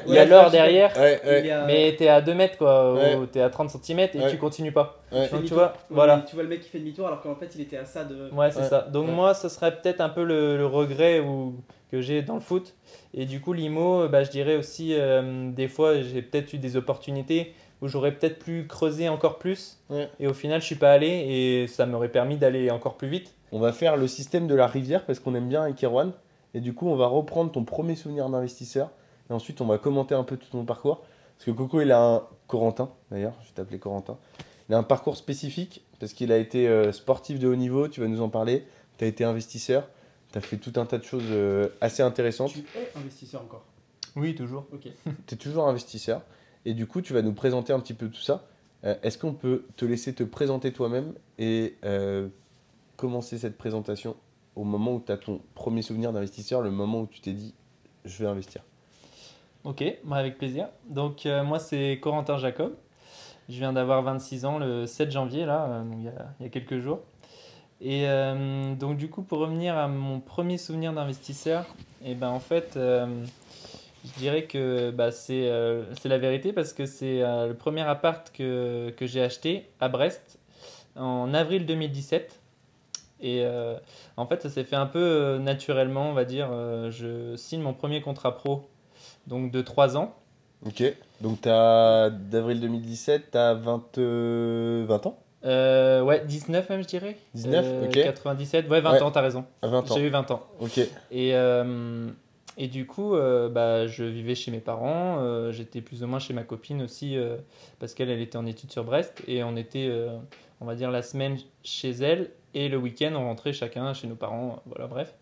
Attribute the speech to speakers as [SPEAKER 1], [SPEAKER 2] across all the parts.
[SPEAKER 1] il y a l'or derrière,
[SPEAKER 2] Ouais.
[SPEAKER 1] mais t'es à 2 mètres quoi,
[SPEAKER 2] Ouais.
[SPEAKER 1] ou t'es à 30 cm et tu continues pas.
[SPEAKER 2] Ouais.
[SPEAKER 1] Donc tu
[SPEAKER 3] demi-tour.
[SPEAKER 1] vois,
[SPEAKER 3] Ouais,
[SPEAKER 1] voilà.
[SPEAKER 3] tu vois le mec qui fait demi-tour alors qu'en fait il était à ça de.
[SPEAKER 1] Ouais, c'est
[SPEAKER 2] Ouais.
[SPEAKER 1] ça. Donc
[SPEAKER 2] Ouais.
[SPEAKER 1] moi, ce serait peut-être un peu le regret que j'ai dans le foot. Et du coup, l'IMO, bah, je dirais aussi, des fois, j'ai peut-être eu des opportunités où j'aurais peut-être pu creuser encore plus.
[SPEAKER 2] Ouais.
[SPEAKER 1] Et au final, je suis pas allé et ça m'aurait permis d'aller encore plus vite.
[SPEAKER 2] On va faire le système de la rivière parce qu'on aime bien avec Erwan. Et du coup, on va reprendre ton premier souvenir d'investisseur. Et ensuite, on va commenter un peu tout ton parcours. Parce que Coco, il a un Corentin, d'ailleurs, je vais t'appeler Corentin. Il a un parcours spécifique parce qu'il a été sportif de haut niveau, tu vas nous en parler. Tu as été investisseur, tu as fait tout un tas de choses assez intéressantes.
[SPEAKER 3] Tu es investisseur encore.
[SPEAKER 1] Oui, toujours.
[SPEAKER 3] Ok.
[SPEAKER 2] Tu es toujours investisseur. Et du coup, tu vas nous présenter un petit peu tout ça. Est-ce qu'on peut te laisser te présenter toi-même et commencer cette présentation au moment où tu as ton premier souvenir d'investisseur, le moment où tu t'es dit je vais investir?
[SPEAKER 1] Ok, bah, avec plaisir. Donc moi, c'est Corentin Jacob. Je viens d'avoir 26 ans le 7 janvier, là, donc il y a quelques jours. Et donc du coup, pour revenir à mon premier souvenir d'investisseur, et ben en fait, je dirais que bah, c'est la vérité parce que c'est le premier appart que j'ai acheté à Brest en avril 2017. Et en fait, ça s'est fait un peu naturellement, on va dire. Je signe mon premier contrat pro, donc de 3 ans.
[SPEAKER 2] Ok, donc d'avril 2017, tu as 20 ans?
[SPEAKER 1] Ouais, 19 même, je dirais.
[SPEAKER 2] 19, ok.
[SPEAKER 1] 97, ouais, 20
[SPEAKER 2] Ouais.
[SPEAKER 1] ans, t'as raison.
[SPEAKER 2] À 20 ans.
[SPEAKER 1] J'ai eu 20 ans.
[SPEAKER 2] Ok,
[SPEAKER 1] Et du coup, bah, je vivais chez mes parents, j'étais plus ou moins chez ma copine aussi, parce qu'elle était en études sur Brest, et on était, on va dire, la semaine chez elle, et le week-end, on rentrait chacun chez nos parents, voilà, bref.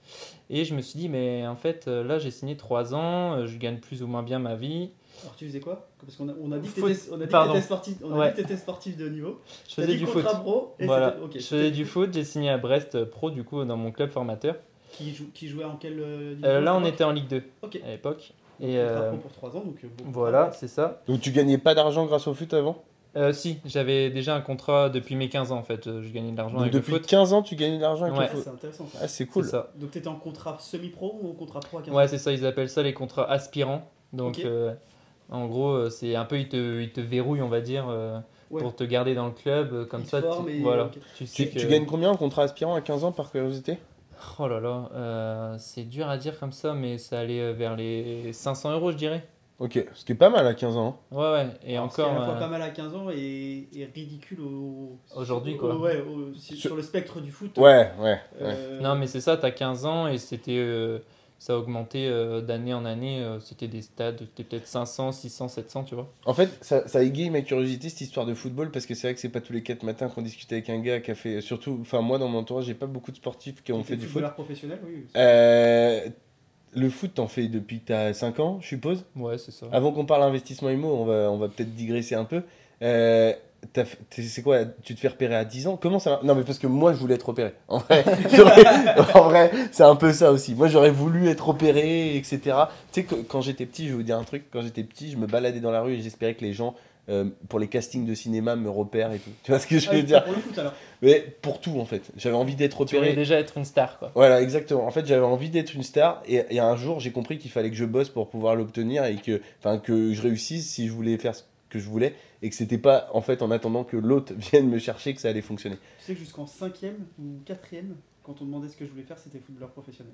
[SPEAKER 1] Et je me suis dit, mais en fait, là, j'ai signé 3 ans, je gagne plus ou moins bien ma vie.
[SPEAKER 3] Alors tu faisais quoi? Parce qu'on a dit que
[SPEAKER 1] Foot.
[SPEAKER 3] t'étais sportif,
[SPEAKER 1] Ouais.
[SPEAKER 3] sportif de haut niveau.
[SPEAKER 1] Je
[SPEAKER 3] T'as
[SPEAKER 1] faisais
[SPEAKER 3] dit
[SPEAKER 1] du foot.
[SPEAKER 3] contrat pro et
[SPEAKER 1] Voilà,
[SPEAKER 3] c'était- ok,
[SPEAKER 1] je
[SPEAKER 3] c'était-
[SPEAKER 1] faisais du foot, j'ai signé à Brest pro, du coup, dans mon club formateur.
[SPEAKER 3] Qui jouait en quelle division?
[SPEAKER 1] Là, on était en Ligue 2
[SPEAKER 3] Ok.
[SPEAKER 1] à l'époque.
[SPEAKER 3] Donc,
[SPEAKER 1] Et
[SPEAKER 3] contrat pro pour 3 ans, donc bon.
[SPEAKER 1] voilà, c'est ça.
[SPEAKER 2] donc tu gagnais pas d'argent grâce au foot avant?
[SPEAKER 1] Si, j'avais déjà un contrat depuis mes 15 ans en fait. Je gagnais de l'argent
[SPEAKER 2] Donc
[SPEAKER 1] avec
[SPEAKER 2] depuis
[SPEAKER 1] le foot.
[SPEAKER 2] 15 ans, tu gagnais de l'argent avec
[SPEAKER 1] Ouais.
[SPEAKER 2] le
[SPEAKER 3] Ah,
[SPEAKER 2] foot?
[SPEAKER 3] c'est intéressant ça.
[SPEAKER 2] Ah, c'est
[SPEAKER 1] C'est
[SPEAKER 2] cool.
[SPEAKER 1] ça.
[SPEAKER 3] Donc t'étais en contrat semi-pro ou en contrat pro à 15
[SPEAKER 1] Ouais, c'est ça, ils appellent ça les contrats aspirants. Donc
[SPEAKER 3] Ok.
[SPEAKER 1] en gros, c'est un peu, ils te verrouillent, on va dire,
[SPEAKER 3] Ouais.
[SPEAKER 1] pour te garder dans le club. Comme
[SPEAKER 3] Ils te
[SPEAKER 1] ça,
[SPEAKER 3] forment et-
[SPEAKER 1] voilà.
[SPEAKER 3] ok.
[SPEAKER 1] Tu sais
[SPEAKER 2] Tu gagnes combien en contrat aspirant à 15 ans par curiosité?
[SPEAKER 1] Oh là là, c'est dur à dire comme ça, mais ça allait vers les 500 euros, je dirais.
[SPEAKER 2] Ok, ce qui est pas mal à 15 ans.
[SPEAKER 1] Ouais, ouais. Et
[SPEAKER 3] Alors,
[SPEAKER 1] encore,
[SPEAKER 3] ce qui est à la fois pas mal à 15 ans et ridicule
[SPEAKER 1] Aujourd'hui, quoi.
[SPEAKER 3] Sur le spectre du foot.
[SPEAKER 2] Ouais, ouais.
[SPEAKER 1] non, mais c'est ça, t'as 15 ans et ça a augmenté d'année en année. C'était des stades, c'était peut-être 500, 600, 700, tu vois.
[SPEAKER 2] En fait, ça égaye ma curiosité cette histoire de football parce que c'est vrai que c'est pas tous les 4 matins qu'on discute avec un gars qui a fait. Surtout, enfin, moi dans mon entourage, j'ai pas beaucoup de sportifs qui ont fait du foot.
[SPEAKER 3] Professionnel, oui.
[SPEAKER 2] Le foot, t'en fais depuis que t'as 5 ans, je suppose.
[SPEAKER 1] Ouais, c'est ça.
[SPEAKER 2] Avant qu'on parle investissement IMO, on va peut-être digresser un peu. C'est quoi? Tu te fais repérer à 10 ans? Comment ça va? Non, mais parce que moi, je voulais être repéré. En vrai, en vrai, c'est un peu ça aussi. Moi, j'aurais voulu être repéré, etc. Tu sais, quand j'étais petit, je vais vous dire un truc. Quand j'étais petit, je me baladais dans la rue et j'espérais que les gens, pour les castings de cinéma, me repèrent et tout. Tu vois ce que je veux dire?
[SPEAKER 3] Pour le foot alors.
[SPEAKER 2] Mais pour tout, en fait. J'avais envie d'être
[SPEAKER 1] Tu voulais
[SPEAKER 2] repéré.
[SPEAKER 1] déjà être une star, quoi.
[SPEAKER 2] Voilà, exactement. En fait, j'avais envie d'être une star et un jour, j'ai compris qu'il fallait que je bosse pour pouvoir l'obtenir et que je réussisse si je voulais faire ce que je voulais et que c'était pas en fait en attendant que l'autre vienne me chercher que ça allait fonctionner.
[SPEAKER 3] Tu sais que jusqu'en 5e ou 4e, quand on demandait ce que je voulais faire, c'était footballeur professionnel.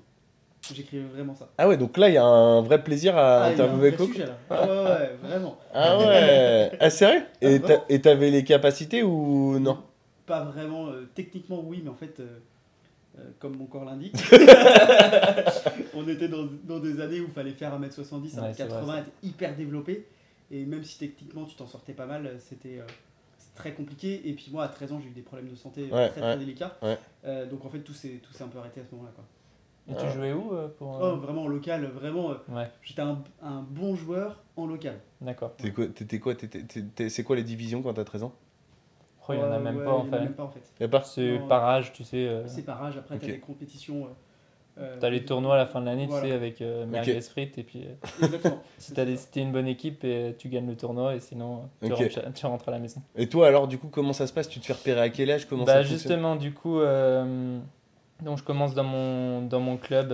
[SPEAKER 3] J'écrivais vraiment ça.
[SPEAKER 2] Ah ouais, donc là, il y a un vrai plaisir à
[SPEAKER 3] Il y a un
[SPEAKER 2] interviewer
[SPEAKER 3] vrai
[SPEAKER 2] Coco.
[SPEAKER 3] sujet là. Ah ouais, vraiment.
[SPEAKER 2] Ah ouais. Ah sérieux? Et
[SPEAKER 3] Ah, vraiment.
[SPEAKER 2] t'avais les capacités ou non?
[SPEAKER 3] Pas vraiment, techniquement oui, mais en fait, comme mon corps l'indique, on était dans des années où il fallait faire 1m70,
[SPEAKER 1] Ouais, c'est
[SPEAKER 3] 1m80,
[SPEAKER 1] vrai,
[SPEAKER 3] être hyper développé. Et même si techniquement tu t'en sortais pas mal, c'était très compliqué. Et puis moi, à 13 ans, j'ai eu des problèmes de santé très délicats.
[SPEAKER 2] Ouais.
[SPEAKER 3] Donc en fait, tout s'est un peu arrêté à ce moment-là, quoi.
[SPEAKER 1] Et tu jouais où pour...
[SPEAKER 3] Oh, vraiment en local, vraiment.
[SPEAKER 1] Ouais,
[SPEAKER 3] J'étais un bon joueur en local.
[SPEAKER 1] d'accord.
[SPEAKER 2] T'étais quoi? C'est quoi les divisions quand t'as 13 ans?
[SPEAKER 1] Oh, il y en a même
[SPEAKER 3] Ouais,
[SPEAKER 1] pas en
[SPEAKER 3] il y en a
[SPEAKER 1] fait.
[SPEAKER 3] même pas en fait.
[SPEAKER 2] Y'a pas?
[SPEAKER 1] C'est
[SPEAKER 3] Non.
[SPEAKER 1] par âge, tu sais.
[SPEAKER 3] C'est par âge, après
[SPEAKER 2] Ok.
[SPEAKER 3] t'as des compétitions.
[SPEAKER 1] T'as les tournois à la fin de l'année,
[SPEAKER 3] Voilà.
[SPEAKER 1] tu sais, avec merguez frites. Et puis
[SPEAKER 3] Exactement.
[SPEAKER 1] si t'es une bonne équipe, et tu gagnes le tournoi et sinon
[SPEAKER 2] Ok.
[SPEAKER 1] tu rentres à la maison.
[SPEAKER 2] Et toi alors du coup comment ça se passe? Tu te fais repérer à quel âge? Comment ça
[SPEAKER 1] Bah
[SPEAKER 2] fonctionne?
[SPEAKER 1] justement, du coup, donc je commence dans mon club,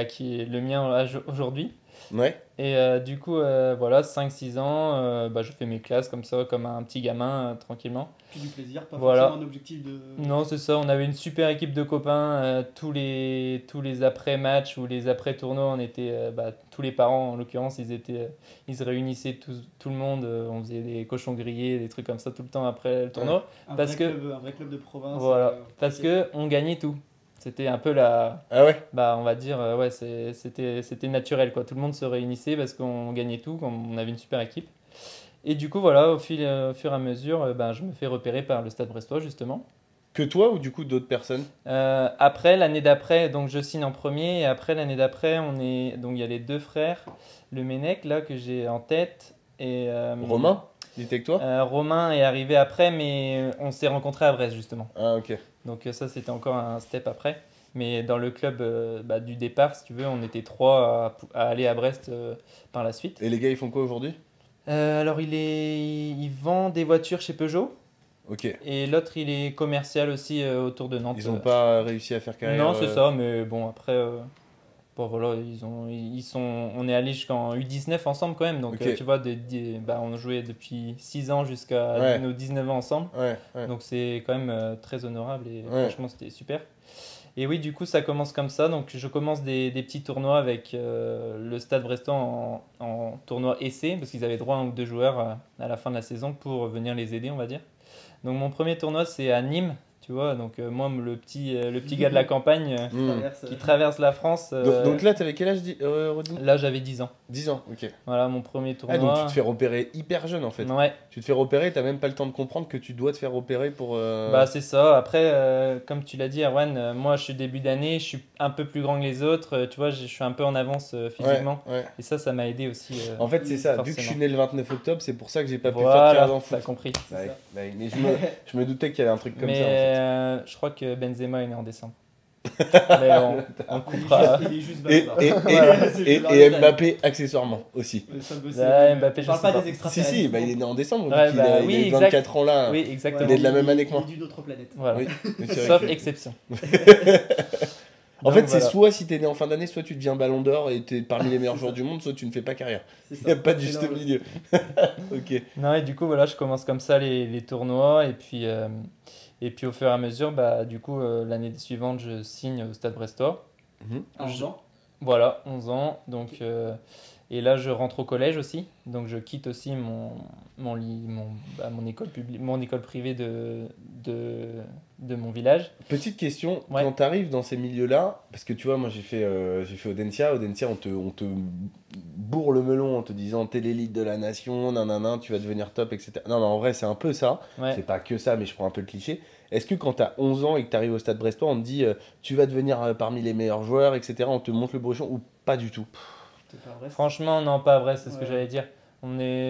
[SPEAKER 1] qui est le mien aujourd'hui.
[SPEAKER 2] Ouais.
[SPEAKER 1] Et du coup, voilà, 5-6 ans, je fais mes classes comme ça, comme un petit gamin, tranquillement.
[SPEAKER 3] Puis du plaisir, pas
[SPEAKER 1] Voilà.
[SPEAKER 3] forcément un objectif de.
[SPEAKER 1] Non, c'est ça, on avait une super équipe de copains. Tous les après-matchs ou les après-tournois, on était, tous les parents en l'occurrence, ils se réunissaient tout le monde. On faisait des cochons grillés, des trucs comme ça tout le temps après le tournoi. Parce que-
[SPEAKER 3] Un vrai club de province.
[SPEAKER 1] Voilà, parce
[SPEAKER 3] ok.
[SPEAKER 1] que on gagnait tout. C'était un peu
[SPEAKER 2] Ah ouais.
[SPEAKER 1] on va dire, ouais, c'était naturel quoi. Tout le monde se réunissait parce qu'on gagnait tout, on avait une super équipe. Et du coup, voilà, au fur et à mesure, je me fais repérer par le Stade Brestois justement.
[SPEAKER 2] Que toi ou du coup d'autres personnes?
[SPEAKER 1] Après, l'année d'après, donc je signe en premier, et après l'année d'après, donc il y a les deux frères, le Mennec là que j'ai en tête, et
[SPEAKER 2] Romain, il était avec toi?
[SPEAKER 1] Romain est arrivé après, mais on s'est rencontrés à Brest justement.
[SPEAKER 2] Ah ok.
[SPEAKER 1] Donc ça, c'était encore un step après. Mais dans le club du départ, si tu veux, on était trois à aller à Brest par la suite.
[SPEAKER 2] Et les gars, ils font quoi aujourd'hui?
[SPEAKER 1] Alors, il vend des voitures chez Peugeot.
[SPEAKER 2] Ok.
[SPEAKER 1] Et l'autre, il est commercial aussi autour de Nantes.
[SPEAKER 2] Ils n'ont pas réussi à faire carrière.
[SPEAKER 1] Non, c'est ça, mais bon, après, voilà, on est allé jusqu'en U19 ensemble quand même. Donc,
[SPEAKER 2] Ok.
[SPEAKER 1] tu vois, on jouait depuis 6 ans jusqu'à
[SPEAKER 2] Ouais.
[SPEAKER 1] nos 19 ans ensemble.
[SPEAKER 2] Ouais.
[SPEAKER 1] Donc, c'est quand même très honorable et
[SPEAKER 2] Ouais.
[SPEAKER 1] franchement, c'était super. Et oui, du coup, ça commence comme ça. Donc, je commence des petits tournois avec le Stade Brestois en tournoi essai, parce qu'ils avaient droit à un ou deux joueurs à la fin de la saison pour venir les aider, on va dire. Donc, mon premier tournoi, c'est à Nîmes, tu vois. Donc, moi, le petit gars de la campagne
[SPEAKER 2] Hmm.
[SPEAKER 1] qui traverse la France.
[SPEAKER 2] Donc là, t'avais quel âge, Rodin?
[SPEAKER 1] Là, j'avais 10 ans.
[SPEAKER 2] 10 ans, ok.
[SPEAKER 1] Voilà, mon premier
[SPEAKER 2] Ah,
[SPEAKER 1] tournoi.
[SPEAKER 2] donc tu te fais repérer hyper jeune en fait.
[SPEAKER 1] Ouais,
[SPEAKER 2] Tu te fais repérer, t'as même pas le temps de comprendre que tu dois te faire repérer pour.
[SPEAKER 1] c'est ça. Après, comme tu l'as dit, Erwan, moi, je suis début d'année, je suis un peu plus grand que les autres. Tu vois, je suis un peu en avance physiquement.
[SPEAKER 2] Ouais.
[SPEAKER 1] Et ça m'a aidé aussi.
[SPEAKER 2] En fait, c'est ça. Vu que je suis
[SPEAKER 1] forcément.
[SPEAKER 2] né le 29 octobre, c'est pour ça que j'ai pas pu faire
[SPEAKER 1] Voilà,
[SPEAKER 2] carrière dans le
[SPEAKER 1] t'as
[SPEAKER 2] foot.
[SPEAKER 1] compris.
[SPEAKER 2] Ouais,
[SPEAKER 3] ça.
[SPEAKER 2] mais je me doutais qu'il y avait un truc comme
[SPEAKER 1] Mais
[SPEAKER 2] ça en fait.
[SPEAKER 1] je crois que Benzema est né en décembre. Mais on coupera.
[SPEAKER 3] Il est juste
[SPEAKER 2] Et,
[SPEAKER 3] bavard.
[SPEAKER 2] et,
[SPEAKER 3] Voilà, c'est
[SPEAKER 2] et,
[SPEAKER 3] plus
[SPEAKER 2] et
[SPEAKER 3] leur
[SPEAKER 2] Mbappé accessoirement aussi.
[SPEAKER 3] détail. Ça me
[SPEAKER 1] Ouais, Mbappé,
[SPEAKER 3] on
[SPEAKER 1] je
[SPEAKER 3] parle
[SPEAKER 1] sais
[SPEAKER 3] pas
[SPEAKER 1] pas.
[SPEAKER 3] des
[SPEAKER 2] Si,
[SPEAKER 3] extraterrestres.
[SPEAKER 2] si, bah, il est né en décembre,
[SPEAKER 1] Ouais,
[SPEAKER 2] vu qu'il a,
[SPEAKER 1] oui,
[SPEAKER 2] il a
[SPEAKER 1] exact.
[SPEAKER 2] 24 ans là.
[SPEAKER 1] Oui,
[SPEAKER 2] Il
[SPEAKER 1] exactement.
[SPEAKER 2] est de la même année que moi.
[SPEAKER 3] Il est d'une autre planète.
[SPEAKER 1] Voilà.
[SPEAKER 2] Oui, mais c'est vrai
[SPEAKER 1] Sauf
[SPEAKER 2] que-
[SPEAKER 1] exception.
[SPEAKER 2] En
[SPEAKER 1] Donc,
[SPEAKER 2] fait, c'est
[SPEAKER 1] voilà.
[SPEAKER 2] soit si t'es né en fin d'année, soit tu deviens ballon d'or et t'es parmi les meilleurs joueurs du monde, soit tu ne fais pas carrière.
[SPEAKER 3] C'est
[SPEAKER 2] Il
[SPEAKER 3] ça.
[SPEAKER 2] n'y a pas de
[SPEAKER 3] C'est
[SPEAKER 2] juste
[SPEAKER 3] leur-
[SPEAKER 2] milieu. Ok.
[SPEAKER 1] Non, et du coup, voilà, je commence comme ça les tournois. Et puis au fur et à mesure, du coup, l'année suivante, je signe au Stade Brestois.
[SPEAKER 2] Mhm.
[SPEAKER 3] À 11 ans.
[SPEAKER 1] Voilà, 11 ans. Donc, et là, je rentre au collège aussi. Donc, je quitte aussi mon école mon école privée de mon village.
[SPEAKER 2] Petite question,
[SPEAKER 1] Ouais.
[SPEAKER 2] quand tu arrives dans ces milieux-là, parce que tu vois, moi j'ai fait Audencia, on te bourre le melon en te disant t'es l'élite de la nation, nanana, tu vas devenir top, etc. Non, mais en vrai, c'est un peu ça.
[SPEAKER 1] Ouais.
[SPEAKER 2] C'est pas que ça, mais je prends un peu le cliché. Est-ce que quand tu as 11 ans et que tu arrives au Stade Brestois, on te dit tu vas devenir parmi les meilleurs joueurs, etc. On te montre le brochon ou pas du tout?
[SPEAKER 3] C'est pas vrai.
[SPEAKER 1] Franchement, non, pas vrai, c'est ce que
[SPEAKER 3] Ouais.
[SPEAKER 1] j'allais dire.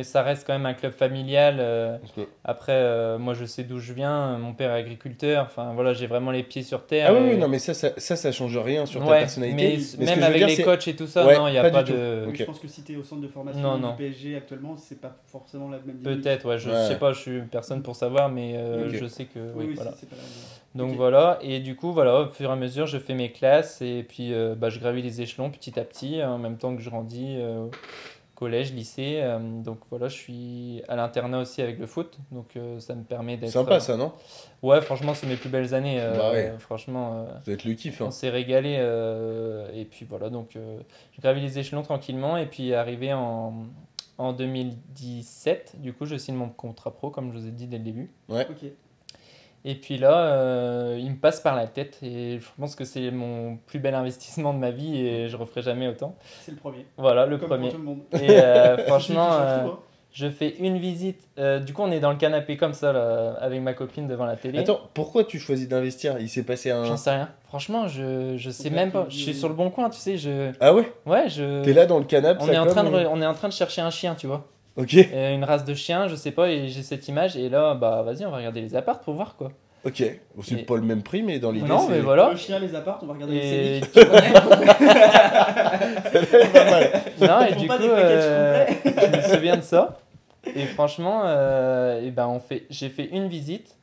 [SPEAKER 1] Ça reste quand même un club familial.
[SPEAKER 2] Ok.
[SPEAKER 1] Après, moi, je sais d'où je viens. Mon père est agriculteur. Enfin, voilà, j'ai vraiment les pieds sur terre.
[SPEAKER 2] Ah oui,
[SPEAKER 1] et-
[SPEAKER 2] oui, non, mais ça change rien sur ta
[SPEAKER 1] Ouais,
[SPEAKER 2] personnalité.
[SPEAKER 1] mais
[SPEAKER 2] ce
[SPEAKER 1] même
[SPEAKER 2] que je veux
[SPEAKER 1] avec
[SPEAKER 2] dire,
[SPEAKER 1] les
[SPEAKER 2] c'est-
[SPEAKER 1] coachs et tout ça,
[SPEAKER 2] Ouais,
[SPEAKER 1] non, il n'y a
[SPEAKER 2] pas
[SPEAKER 1] pas
[SPEAKER 2] du tout.
[SPEAKER 1] de.
[SPEAKER 2] Ok.
[SPEAKER 3] Je pense que si t'es au centre de formation
[SPEAKER 1] Non,
[SPEAKER 3] du
[SPEAKER 1] non.
[SPEAKER 3] PSG actuellement, c'est pas forcément la même dynamique.
[SPEAKER 1] Peut-être, ouais, je
[SPEAKER 2] Ouais.
[SPEAKER 1] sais pas, je suis personne pour savoir, mais
[SPEAKER 2] Ok.
[SPEAKER 1] je sais que.
[SPEAKER 3] Oui,
[SPEAKER 1] Oui,
[SPEAKER 3] oui,
[SPEAKER 1] voilà.
[SPEAKER 3] c'est pas la même.
[SPEAKER 1] Donc
[SPEAKER 3] Ok.
[SPEAKER 1] voilà, et du coup, voilà, au fur et à mesure, je fais mes classes et puis je gravis les échelons petit à petit, en même temps que je grandis, collège, lycée. Donc voilà, je suis à l'internat aussi avec le foot, donc ça me permet d'être.
[SPEAKER 2] Sympa ça, non?
[SPEAKER 1] Ouais, franchement, c'est mes plus belles années.
[SPEAKER 2] Bah ouais.
[SPEAKER 1] Franchement,
[SPEAKER 2] Ça doit être le kiff.
[SPEAKER 1] on
[SPEAKER 2] Hein.
[SPEAKER 1] s'est régalé. Et puis voilà, donc je gravis les échelons tranquillement, et puis arrivé en 2017, du coup, je signe mon contrat pro, comme je vous ai dit dès le début.
[SPEAKER 3] Ok.
[SPEAKER 1] Et puis là, il me passe par la tête et je pense que c'est mon plus bel investissement de ma vie et je referai jamais autant.
[SPEAKER 3] C'est le premier.
[SPEAKER 1] Voilà, le
[SPEAKER 3] Comme
[SPEAKER 1] premier.
[SPEAKER 3] pour tout le monde.
[SPEAKER 1] Et franchement,
[SPEAKER 3] C'est surtout, hein.
[SPEAKER 1] je fais une visite. Du coup, on est dans le canapé comme ça, là, avec ma copine devant la télé.
[SPEAKER 2] Attends, pourquoi tu choisis d'investir? Il s'est passé un.
[SPEAKER 1] J'en sais rien. Franchement, je sais
[SPEAKER 3] Donc là,
[SPEAKER 1] même pas.
[SPEAKER 3] tu
[SPEAKER 1] Je suis
[SPEAKER 3] dis-
[SPEAKER 1] sur le bon coin, tu sais.
[SPEAKER 2] Ah ouais?
[SPEAKER 1] Ouais,
[SPEAKER 2] T'es là dans le canapé,
[SPEAKER 1] on
[SPEAKER 2] ça
[SPEAKER 1] est en
[SPEAKER 2] comme,
[SPEAKER 1] train on est en train de chercher un chien, tu vois.
[SPEAKER 2] Ok,
[SPEAKER 1] Une race de chien, je sais pas, et j'ai cette image. Et là, vas-y, on va regarder les apparts pour voir quoi.
[SPEAKER 2] ok. Bon, c'est
[SPEAKER 1] Et-
[SPEAKER 2] pas le même prix, mais dans l'idée,
[SPEAKER 1] Non,
[SPEAKER 2] c'est
[SPEAKER 1] mais voilà.
[SPEAKER 3] Le chien, les apparts, on va regarder
[SPEAKER 1] Et
[SPEAKER 3] les séries.
[SPEAKER 2] pas mal.
[SPEAKER 1] Non, et
[SPEAKER 3] Ils font
[SPEAKER 1] du
[SPEAKER 3] pas
[SPEAKER 1] coup,
[SPEAKER 3] des packages
[SPEAKER 1] je me souviens de ça. Et franchement, j'ai fait une visite,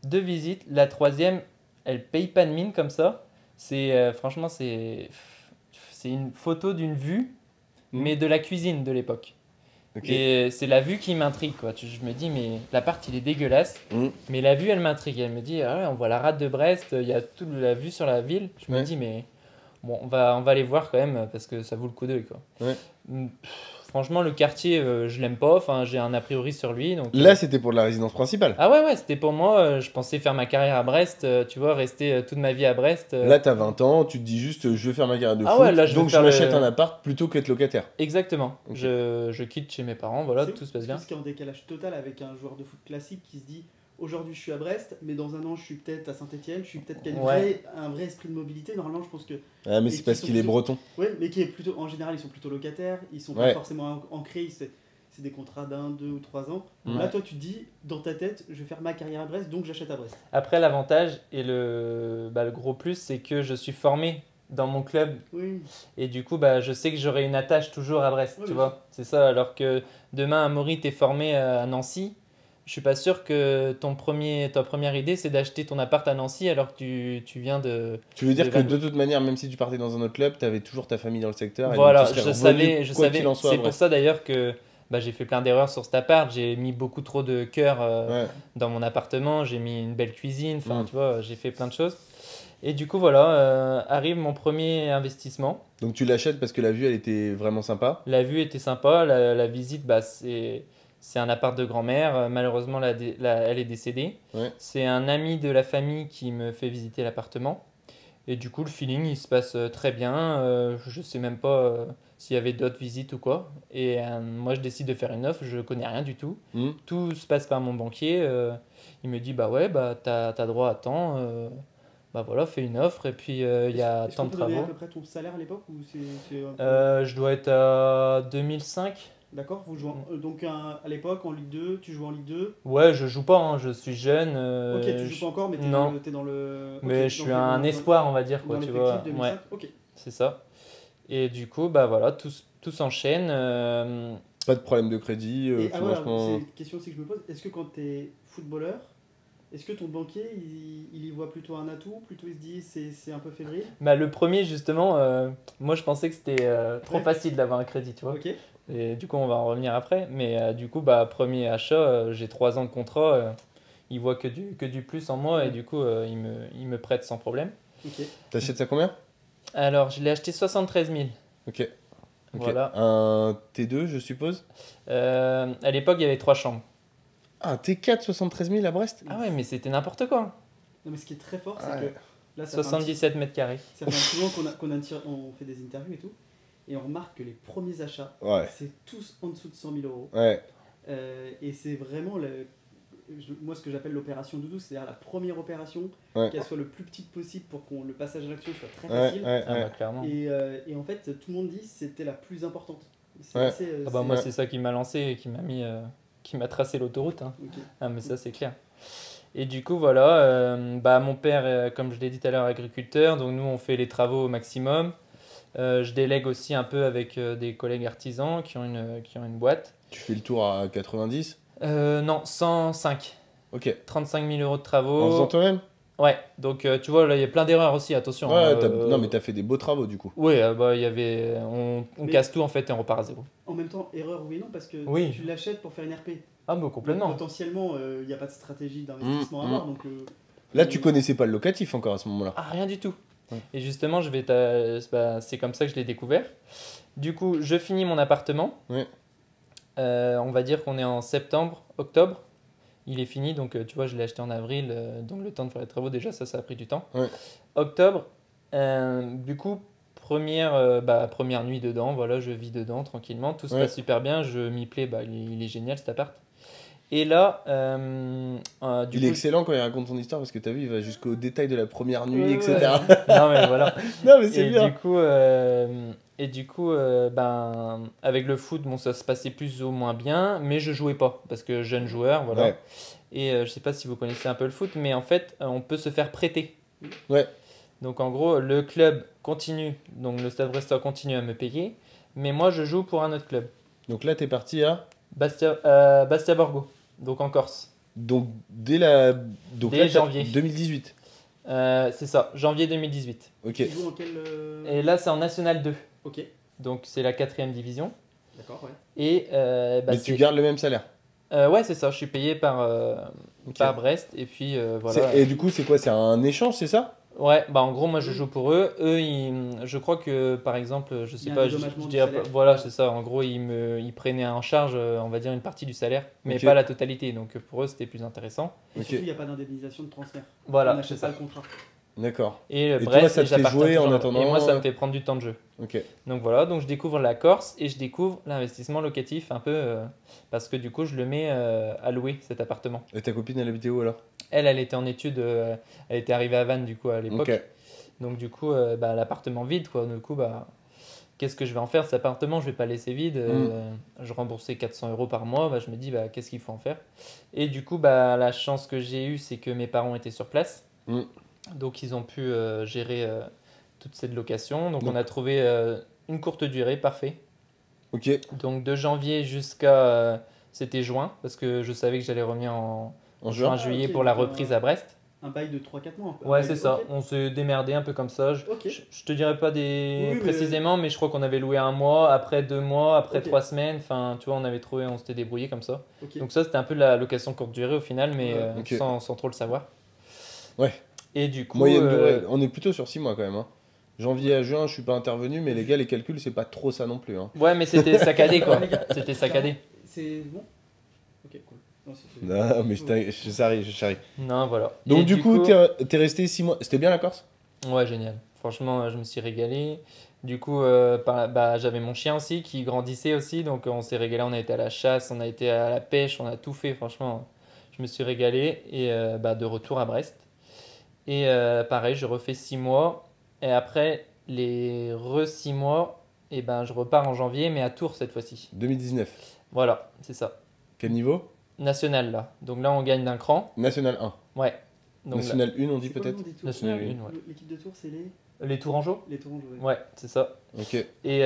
[SPEAKER 1] 2 visites. La troisième, elle paye pas de mine comme ça. Franchement, c'est une photo d'une vue. mais de la cuisine de l'époque.
[SPEAKER 2] Ok.
[SPEAKER 1] Et c'est la vue qui m'intrigue, quoi. Je me dis, mais l'appart, il est dégueulasse.
[SPEAKER 2] Mm.
[SPEAKER 1] Mais la vue, elle m'intrigue. Elle me dit, ah ouais, on voit la rade de Brest, il y a toute la vue sur la ville. Je me
[SPEAKER 2] Ouais.
[SPEAKER 1] dis, mais bon, on va aller voir quand même parce que ça vaut le coup d'œil, quoi.
[SPEAKER 2] Ouais.
[SPEAKER 1] Franchement, le quartier, je l'aime pas. Enfin, j'ai un a priori sur lui. Donc,
[SPEAKER 2] Là, c'était pour la résidence principale.
[SPEAKER 1] ah ouais, c'était pour moi. Je pensais faire ma carrière à Brest, tu vois, rester toute ma vie à Brest.
[SPEAKER 2] Là, t'as 20 ans, tu te dis juste je veux faire ma carrière de
[SPEAKER 1] Ah
[SPEAKER 2] foot,
[SPEAKER 1] ouais, là, je veux
[SPEAKER 2] donc je
[SPEAKER 1] faire
[SPEAKER 2] m'achète
[SPEAKER 1] le-
[SPEAKER 2] un appart plutôt qu'être locataire.
[SPEAKER 1] Exactement.
[SPEAKER 2] Ok.
[SPEAKER 1] Je quitte chez mes parents, voilà,
[SPEAKER 3] C'est
[SPEAKER 1] tout se passe bien.
[SPEAKER 3] Ce qui est en décalage total avec un joueur de foot classique qui se dit aujourd'hui je suis à Brest, mais dans un an je suis peut-être à Saint-Etienne, je suis peut-être qu'il y a
[SPEAKER 1] Ouais.
[SPEAKER 3] un vrai esprit de mobilité. Normalement, je pense que.
[SPEAKER 2] Ah, mais
[SPEAKER 3] Et
[SPEAKER 2] c'est
[SPEAKER 3] qui
[SPEAKER 2] parce
[SPEAKER 3] sont
[SPEAKER 2] qu'il est
[SPEAKER 3] plutôt-
[SPEAKER 2] breton.
[SPEAKER 3] Ouais, mais qui est plutôt. En général, ils sont plutôt locataires, ils sont
[SPEAKER 2] Ouais.
[SPEAKER 3] pas forcément ancrés, c'est des contrats d'1, 2 ou 3 ans.
[SPEAKER 1] Ouais.
[SPEAKER 3] Là, toi, tu te dis dans ta tête, je vais faire ma carrière à Brest, donc j'achète à Brest.
[SPEAKER 1] Après, l'avantage et le gros plus, c'est que je suis formé dans mon club
[SPEAKER 3] Oui,
[SPEAKER 1] et du coup, je sais que j'aurai une attache toujours à Brest,
[SPEAKER 3] Ouais,
[SPEAKER 1] tu
[SPEAKER 3] bien
[SPEAKER 1] vois. C'est ça, alors que demain, Amaury, t'es formé à Nancy. Je suis pas sûr que ta première idée, c'est d'acheter ton appart à Nancy alors que tu viens de...
[SPEAKER 2] Tu veux dire
[SPEAKER 1] Des
[SPEAKER 2] que
[SPEAKER 1] vannes.
[SPEAKER 2] de toute manière, même si tu partais dans un autre club, t'avais toujours ta famille dans le secteur. Et
[SPEAKER 1] Voilà,
[SPEAKER 2] donc tu serais
[SPEAKER 1] je
[SPEAKER 2] revenu,
[SPEAKER 1] savais,
[SPEAKER 2] quoi qu'il en soit, à
[SPEAKER 1] c'est pour
[SPEAKER 2] Brest.
[SPEAKER 1] ça d'ailleurs que j'ai fait plein d'erreurs sur cet appart. J'ai mis beaucoup trop de cœur
[SPEAKER 2] Ouais.
[SPEAKER 1] dans mon appartement. J'ai mis une belle cuisine. Enfin,
[SPEAKER 2] Mm.
[SPEAKER 1] tu vois, j'ai fait plein de choses. Et du coup, voilà, arrive mon premier investissement.
[SPEAKER 2] Donc tu l'achètes parce que la vue, elle était vraiment sympa.
[SPEAKER 1] La vue était sympa. La visite, c'est un appart de grand-mère. Malheureusement, elle est décédée.
[SPEAKER 2] Ouais.
[SPEAKER 1] C'est un ami de la famille qui me fait visiter l'appartement. Et du coup, le feeling, il se passe très bien. Je sais même pas s'il y avait d'autres visites ou quoi. Et moi, je décide de faire une offre. Je connais rien du tout.
[SPEAKER 2] Hmm.
[SPEAKER 1] Tout se passe par mon banquier. Il me dit, bah ouais, t'as droit à tant. Bah voilà, fais une offre. Et puis, il y a
[SPEAKER 3] Est-ce
[SPEAKER 1] tant
[SPEAKER 3] qu'on
[SPEAKER 1] de
[SPEAKER 3] peut donner à
[SPEAKER 1] travaux.
[SPEAKER 3] peu près ton salaire à l'époque ou c'est un peu-
[SPEAKER 1] Je dois être à 2005.
[SPEAKER 3] D'accord, vous jouez donc à l'époque en Ligue 2, tu joues en Ligue 2.
[SPEAKER 1] Ouais, je joue pas, hein, je suis jeune.
[SPEAKER 3] Ok, tu joues pas encore, mais
[SPEAKER 1] non.
[SPEAKER 3] t'es dans le. Ok,
[SPEAKER 1] Mais je
[SPEAKER 3] donc
[SPEAKER 1] suis
[SPEAKER 3] t'es
[SPEAKER 1] un espoir, on va dire,
[SPEAKER 3] Dans
[SPEAKER 1] quoi, tu
[SPEAKER 3] l'effectif
[SPEAKER 1] vois.
[SPEAKER 3] 2005.
[SPEAKER 1] Ouais,
[SPEAKER 3] Ok.
[SPEAKER 1] c'est ça. Et du coup, bah voilà, tout s'enchaîne.
[SPEAKER 2] Pas de problème de crédit,
[SPEAKER 3] Et ah ouais, alors,
[SPEAKER 2] financement.
[SPEAKER 3] c'est une question aussi que je me pose. Est-ce que quand t'es footballeur, est-ce que ton banquier il y voit plutôt un atout, plutôt il se dit c'est un peu fébrile.
[SPEAKER 1] Bah, le premier, justement, moi je pensais que c'était trop
[SPEAKER 3] Ouais.
[SPEAKER 1] facile d'avoir un crédit, tu vois.
[SPEAKER 3] Ok.
[SPEAKER 1] Et du coup, on va en revenir après. Mais du coup, premier achat, j'ai 3 ans de contrat. Il voit que du plus en moi et du coup, il me prête sans problème.
[SPEAKER 3] Ok.
[SPEAKER 2] T'achètes ça combien?
[SPEAKER 1] Alors, je l'ai acheté 73 000.
[SPEAKER 2] Ok. Ok.
[SPEAKER 1] Voilà.
[SPEAKER 2] Un T2, je suppose.
[SPEAKER 1] À l'époque, il y avait 3 chambres.
[SPEAKER 2] Ah, un T4, 73 000 à Brest?
[SPEAKER 1] Ah ouais, mais c'était n'importe quoi.
[SPEAKER 3] Non mais ce qui est très fort, c'est
[SPEAKER 2] Ouais.
[SPEAKER 3] que là ça fait un petit-
[SPEAKER 1] 77 mètres carrés.
[SPEAKER 3] ça fait un petit moment on fait des interviews et tout, et on remarque que les premiers achats,
[SPEAKER 2] Ouais.
[SPEAKER 3] c'est tous en dessous de 100 000 euros.
[SPEAKER 2] Ouais.
[SPEAKER 3] Et c'est vraiment moi ce que j'appelle l'opération doudou, c'est-à-dire la première opération,
[SPEAKER 2] Ouais.
[SPEAKER 3] qu'elle soit le plus petite possible pour que le passage à l'action soit très
[SPEAKER 2] Ouais,
[SPEAKER 3] facile.
[SPEAKER 2] ouais,
[SPEAKER 1] Ah
[SPEAKER 2] ouais.
[SPEAKER 1] bah, clairement.
[SPEAKER 3] Et en fait, tout le monde dit que c'était la plus importante. C'est
[SPEAKER 2] Ouais.
[SPEAKER 3] assez,
[SPEAKER 1] Ah bah,
[SPEAKER 3] c'est-
[SPEAKER 1] moi,
[SPEAKER 2] Ouais.
[SPEAKER 1] c'est ça qui m'a lancé et qui m'a tracé l'autoroute, hein.
[SPEAKER 3] ok.
[SPEAKER 1] Ah, mais ça, c'est clair. Et du coup, voilà, mon père, comme je l'ai dit tout à l'heure, agriculteur, donc nous, on fait les travaux au maximum. Je délègue aussi un peu avec des collègues artisans qui ont une boîte.
[SPEAKER 2] Tu fais le tour à 90?
[SPEAKER 1] Non, 105.
[SPEAKER 2] Ok.
[SPEAKER 1] 35 000 euros de
[SPEAKER 2] En
[SPEAKER 1] travaux.
[SPEAKER 2] faisant toi-même?
[SPEAKER 1] Ouais, donc tu vois, là, il y a plein d'erreurs aussi, attention.
[SPEAKER 2] Ouais,
[SPEAKER 1] hein,
[SPEAKER 2] non, mais t'as fait des beaux travaux du coup.
[SPEAKER 1] Oui, il y avait. On
[SPEAKER 3] Mais-
[SPEAKER 1] casse tout en fait et on repart à zéro.
[SPEAKER 3] En même temps, erreur oui et non, parce que
[SPEAKER 1] Oui.
[SPEAKER 3] tu l'achètes pour faire une RP.
[SPEAKER 1] Ah, bah,
[SPEAKER 3] Donc,
[SPEAKER 1] complètement.
[SPEAKER 3] potentiellement, il n'y a pas de stratégie d'investissement à avoir. Donc,
[SPEAKER 2] Là, tu connaissais pas le locatif encore à ce moment-là.
[SPEAKER 1] Ah, rien du tout.
[SPEAKER 2] Ouais.
[SPEAKER 1] Et justement, c'est comme ça que je l'ai découvert. Du coup, je finis mon appartement.
[SPEAKER 2] Ouais.
[SPEAKER 1] On va dire qu'on est en septembre, octobre. Il est fini, donc tu vois, je l'ai acheté en avril. Donc le temps de faire les travaux, déjà, ça a pris du temps.
[SPEAKER 2] Ouais.
[SPEAKER 1] Octobre, du coup, première nuit dedans. Voilà, je vis dedans tranquillement. Tout se
[SPEAKER 2] Ouais.
[SPEAKER 1] passe super bien. Je m'y plais. Il est génial cet appart. Et là, du
[SPEAKER 2] Il est
[SPEAKER 1] coup,
[SPEAKER 2] excellent quand il raconte son histoire parce que t'as vu, il va jusqu'au détail de la première nuit,
[SPEAKER 1] Ouais,
[SPEAKER 2] etc.
[SPEAKER 1] ouais. Non, mais voilà.
[SPEAKER 2] Non, mais c'est
[SPEAKER 1] Et
[SPEAKER 2] bien.
[SPEAKER 1] du coup, avec le foot, bon, ça se passait plus ou moins bien, mais je jouais pas parce que jeune joueur, voilà.
[SPEAKER 2] Ouais.
[SPEAKER 1] Et je sais pas si vous connaissez un peu le foot, mais en fait, on peut se faire prêter.
[SPEAKER 2] Ouais.
[SPEAKER 1] Donc en gros, le club continue, donc le Stade Brestois continue à me payer, mais moi je joue pour un autre club,
[SPEAKER 2] Donc là, t'es parti à.
[SPEAKER 1] Bastia Borgo, donc en Corse.
[SPEAKER 2] Donc
[SPEAKER 1] Dès
[SPEAKER 2] là, t'as-
[SPEAKER 1] janvier.
[SPEAKER 2] 2018.
[SPEAKER 1] C'est ça, janvier 2018.
[SPEAKER 2] Ok.
[SPEAKER 3] tu joues en quel.
[SPEAKER 1] Et là, c'est en National 2.
[SPEAKER 3] Ok.
[SPEAKER 1] Donc c'est la 4e division.
[SPEAKER 3] D'accord, ouais.
[SPEAKER 1] Et bah,
[SPEAKER 2] Mais tu gardes le même salaire.
[SPEAKER 1] ouais, c'est ça. Je suis payé
[SPEAKER 2] Ok.
[SPEAKER 1] par Brest. Et puis voilà.
[SPEAKER 2] Et du coup, c'est quoi? C'est un échange, c'est ça?
[SPEAKER 1] Ouais, bah en gros, moi je joue pour eux. Eux, je crois que par exemple, je
[SPEAKER 3] Il y
[SPEAKER 1] sais
[SPEAKER 3] a un
[SPEAKER 1] pas,
[SPEAKER 3] dédommagement du
[SPEAKER 1] dirais
[SPEAKER 3] salaire.
[SPEAKER 1] voilà, c'est ça. En gros, ils prenaient en charge, on va dire, une partie du salaire, mais
[SPEAKER 2] Ok.
[SPEAKER 1] pas la totalité. Donc pour eux, c'était plus intéressant.
[SPEAKER 3] Et
[SPEAKER 2] Ok.
[SPEAKER 3] surtout, il n'y a pas d'indemnisation de transfert. On
[SPEAKER 1] Voilà, c'est
[SPEAKER 3] n'achète pas
[SPEAKER 1] ça.
[SPEAKER 3] le contrat.
[SPEAKER 2] D'accord.
[SPEAKER 1] Et
[SPEAKER 2] toi,
[SPEAKER 1] Brest,
[SPEAKER 2] ça te fait
[SPEAKER 1] j'appartiens
[SPEAKER 2] jouer en
[SPEAKER 1] toujours là-bas.
[SPEAKER 2] attendant,
[SPEAKER 1] Et moi, ça me fait prendre du temps de jeu.
[SPEAKER 2] Ok.
[SPEAKER 1] Donc voilà, donc je découvre la Corse et je découvre l'investissement locatif un peu parce que du coup, je le mets à louer cet appartement.
[SPEAKER 2] Et ta copine, elle habitait où alors?
[SPEAKER 1] Elle était en études, elle était arrivée à Vannes du coup à l'époque.
[SPEAKER 2] Ok.
[SPEAKER 1] Donc du coup, bah, l'appartement vide quoi. Du coup, bah, qu'est-ce que je vais en faire cet appartement? Je vais pas le laisser vide. Je remboursais 400 € par mois. Bah, je me dis, bah, qu'est-ce qu'il faut en faire? Et du coup, bah, la chance que j'ai eue, c'est que mes parents étaient sur place.
[SPEAKER 2] Mm.
[SPEAKER 1] Donc ils ont pu gérer toute cette location. Donc
[SPEAKER 2] Donc-
[SPEAKER 1] on a trouvé une courte durée, parfait.
[SPEAKER 2] Ok.
[SPEAKER 1] Donc de janvier jusqu'à c'était juin, parce que je savais que j'allais revenir en
[SPEAKER 2] En
[SPEAKER 1] juin,
[SPEAKER 2] juin?
[SPEAKER 1] juillet
[SPEAKER 3] ok,
[SPEAKER 1] pour la
[SPEAKER 3] donc,
[SPEAKER 1] reprise à Brest.
[SPEAKER 3] Un bail de 3-4 mois. Un
[SPEAKER 1] Ouais,
[SPEAKER 3] bail
[SPEAKER 1] c'est
[SPEAKER 3] de-
[SPEAKER 1] ça.
[SPEAKER 3] ok.
[SPEAKER 1] On s'est démerdé un peu comme ça.
[SPEAKER 3] Ok.
[SPEAKER 1] Je te dirais pas des
[SPEAKER 3] Oui, mais-
[SPEAKER 1] précisément, mais je crois qu'on avait loué 1 mois, après 2 mois, après
[SPEAKER 3] Ok.
[SPEAKER 1] 3 semaines. Enfin, tu vois, on s'était débrouillé comme ça.
[SPEAKER 3] Ok.
[SPEAKER 1] Donc ça, c'était un peu la location courte durée au final, mais
[SPEAKER 3] Ouais.
[SPEAKER 2] Ok.
[SPEAKER 1] sans trop le savoir.
[SPEAKER 2] Ouais.
[SPEAKER 1] Et du coup,
[SPEAKER 2] Moyenne durée, on est plutôt sur 6 mois quand même. Hein. Janvier à juin, je suis pas intervenu, mais les gars, les calculs, c'est pas trop ça non plus. Hein.
[SPEAKER 1] ouais, mais c'était saccadé quoi.
[SPEAKER 3] Les gars,
[SPEAKER 1] C'était saccadé.
[SPEAKER 3] C'est bon. Ok, cool. Non, c'est-
[SPEAKER 2] Non, mais je charrie.
[SPEAKER 1] Non, voilà.
[SPEAKER 2] Donc
[SPEAKER 1] Et
[SPEAKER 2] du coup, t'es resté 6 mois. C'était bien la Corse?
[SPEAKER 1] Ouais, génial. Franchement, je me suis régalé. Du coup, bah, j'avais mon chien aussi qui grandissait aussi, donc on s'est régalé. On a été à la chasse, on a été à la pêche, on a tout fait. Franchement, je me suis régalé. Et bah, de retour à Brest. Et pareil, je refais 6 mois. Et après les 6 mois, et ben, je repars en janvier, mais à Tours cette fois-ci.
[SPEAKER 2] 2019.
[SPEAKER 1] Voilà, c'est ça.
[SPEAKER 2] Quel niveau?
[SPEAKER 1] National là. Donc là, on gagne d'un cran.
[SPEAKER 2] National 1.
[SPEAKER 1] Ouais. Donc
[SPEAKER 2] National 1, on dit
[SPEAKER 3] C'est quoi le
[SPEAKER 2] peut-être?
[SPEAKER 3] nom des Tours
[SPEAKER 1] National
[SPEAKER 3] Ouais,
[SPEAKER 1] 1, ouais.
[SPEAKER 3] L'équipe de Tours, c'est les
[SPEAKER 1] les Tourangeaux.
[SPEAKER 3] les Tourangeaux. Ouais.
[SPEAKER 1] Ouais, c'est ça.
[SPEAKER 2] Ok.
[SPEAKER 1] Et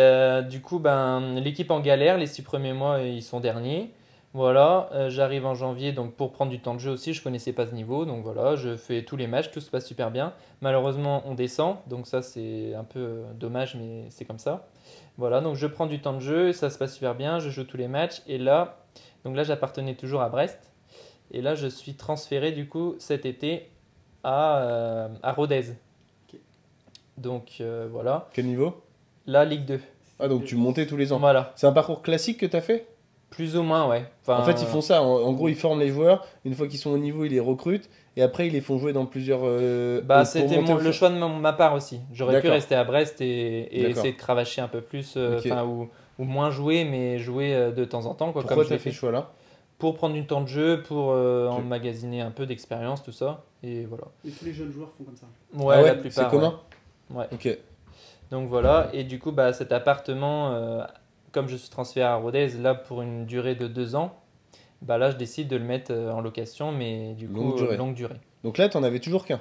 [SPEAKER 1] du coup, ben, l'équipe en galère, les 6 premiers mois, ils sont derniers. Voilà, j'arrive en janvier donc pour prendre du temps de jeu aussi, je connaissais pas ce niveau, donc voilà, je fais tous les matchs, tout se passe super bien. Malheureusement, on descend, donc ça c'est un peu dommage, mais c'est comme ça. Voilà, donc je prends du temps de jeu, ça se passe super bien, je joue tous les matchs, et là, donc là j'appartenais toujours à Brest, et là je suis transféré du coup cet été à Rodez.
[SPEAKER 3] Ok.
[SPEAKER 1] Donc voilà,
[SPEAKER 2] Quel niveau?
[SPEAKER 1] là Ligue 2.
[SPEAKER 2] Ah, donc tu montais tous les ans.
[SPEAKER 1] Voilà,
[SPEAKER 2] C'est un parcours classique que t'as fait?
[SPEAKER 1] plus ou moins, ouais. Enfin,
[SPEAKER 2] En fait, ils font ça. En gros, ils forment les joueurs. Une fois qu'ils sont au niveau, ils les recrutent. Et après, ils les font jouer dans plusieurs.
[SPEAKER 1] Bah,
[SPEAKER 2] pour
[SPEAKER 1] c'était
[SPEAKER 2] monter au
[SPEAKER 1] le
[SPEAKER 2] fur-
[SPEAKER 1] choix de ma part aussi. J'aurais pu
[SPEAKER 2] D'accord.
[SPEAKER 1] rester à Brest et
[SPEAKER 2] D'accord.
[SPEAKER 1] essayer de cravacher un peu plus,
[SPEAKER 2] Ok.
[SPEAKER 1] enfin, ou moins jouer, mais jouer de temps en temps, quoi,
[SPEAKER 2] Pourquoi
[SPEAKER 1] comme je
[SPEAKER 2] t'as
[SPEAKER 1] l'ai
[SPEAKER 2] fait
[SPEAKER 1] fait.
[SPEAKER 2] ce choix-là?
[SPEAKER 1] Pour prendre du temps de jeu, pour
[SPEAKER 2] Ok.
[SPEAKER 1] emmagasiner un peu d'expérience, tout ça. Et voilà.
[SPEAKER 3] Et tous les jeunes joueurs font comme ça.
[SPEAKER 1] Ouais,
[SPEAKER 2] Ah
[SPEAKER 1] la plupart.
[SPEAKER 2] c'est commun?
[SPEAKER 1] Ouais.
[SPEAKER 2] Ok.
[SPEAKER 1] Donc voilà. Et du coup, bah, cet appartement, comme je suis transféré à Rodez, là, pour une durée de 2 ans, bah là, je décide de le mettre en location, mais du coup,
[SPEAKER 2] Longue durée.
[SPEAKER 1] longue durée.
[SPEAKER 2] Donc là, t'en avais toujours qu'un.